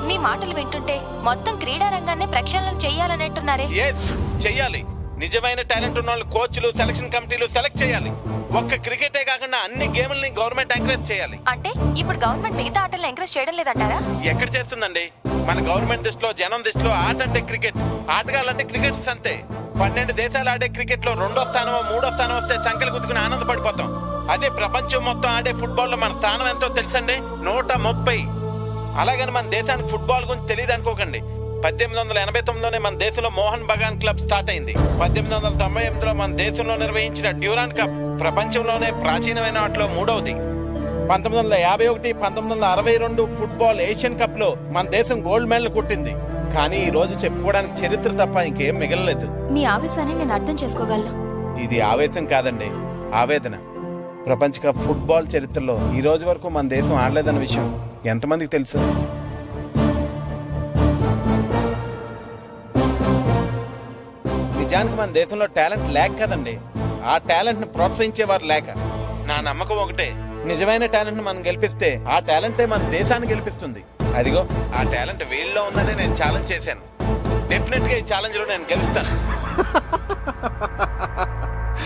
మీ మాటలు వింటుంటే మొత్తం క్రీడా రంగాన్ని ప్రక్షాళన చెయ్యాలనంటున్నారే. చెయ్యాలి. నిజమైన టాలెంట్ ఉన్న వాళ్ళు కోచ్లు, సెలక్షన్ కమిటీలు సెలెక్ట్ చేయాలి. ఒక్క క్రికెటే కాకుండా అన్ని గేముల్ని గవర్నమెంట్ ఎంకరేజ్ చేయాలి. అంటే ఇప్పుడు గవర్నమెంట్ మిగతా ఆటలను ఎంకరేజ్ చేయడం లేదంటారా? ఎక్కడ చేస్తుందండి? మన గవర్నమెంట్ దృష్టిలో, జనం దృష్టిలో ఆట అంటే క్రికెట్, ఆటగాళ్ళంటే క్రికెటర్స్ అంతే. 12 దేశాలు ఆడే క్రికెట్ లో 2వ స్థానమో 3వ స్థానం వస్తే చంకలు గుద్దుకుని ఆనందపడిపోతాం. అదే ప్రపంచం మొత్తం ఆడే ఫుట్బాల్ లో మన స్థానం ఎంతో తెలుసండి, 130. అలాగని మన దేశానికి ఫుట్బాల్ గురించి తెలియదు అనుకోకండి. 1889లోనే మన దేశంలో మోహన్ బగాన్ క్లబ్ స్టార్ట్ అయింది. 1898లో మన దేశంలో నిర్వహించిన డ్యూరాన్ కప్ ప్రపంచంలోనే ప్రాచీనమైన ఆటలో 3వది. 1951, 1962 ఫుట్బాల్ ఏషియన్ కప్ లో మన దేశం గోల్డ్ మెడల్ కొట్టింది. కానీ ఈ రోజు చెప్పుకోవడానికి చరిత్ర తప్ప ఇంకేం మిగలలేదు. మీ ఆవేశాన్ని నేను అర్థం చేసుకోగలను. ఇది ఆవేశం కాదండి, ఆవేదన. ప్రపంచ కప్ ఫుట్బాల్ చరిత్రలో ఈ రోజు వరకు మన దేశం ఆడలేదన్న విషయం ఎంతమందికి తెలుసు? నిజానికి మన దేశంలో టాలెంట్ లేక కదండి, ఆ టాలెంట్ ని ప్రోత్సహించేవారు లేక. నా నమ్మకం ఒకటే, నిజమైన టాలెంట్ ని మనం గెలిపిస్తే ఆ టాలెంటే మన దేశాన్ని గెలిపిస్తుంది. అదిగో ఆ టాలెంట్ వీళ్ళలో ఉందని నేను ఛాలెంజ్ చేశాను. డెఫినెట్ గా ఈ ఛాలెంజ్ లో నేను గెలుస్తాను.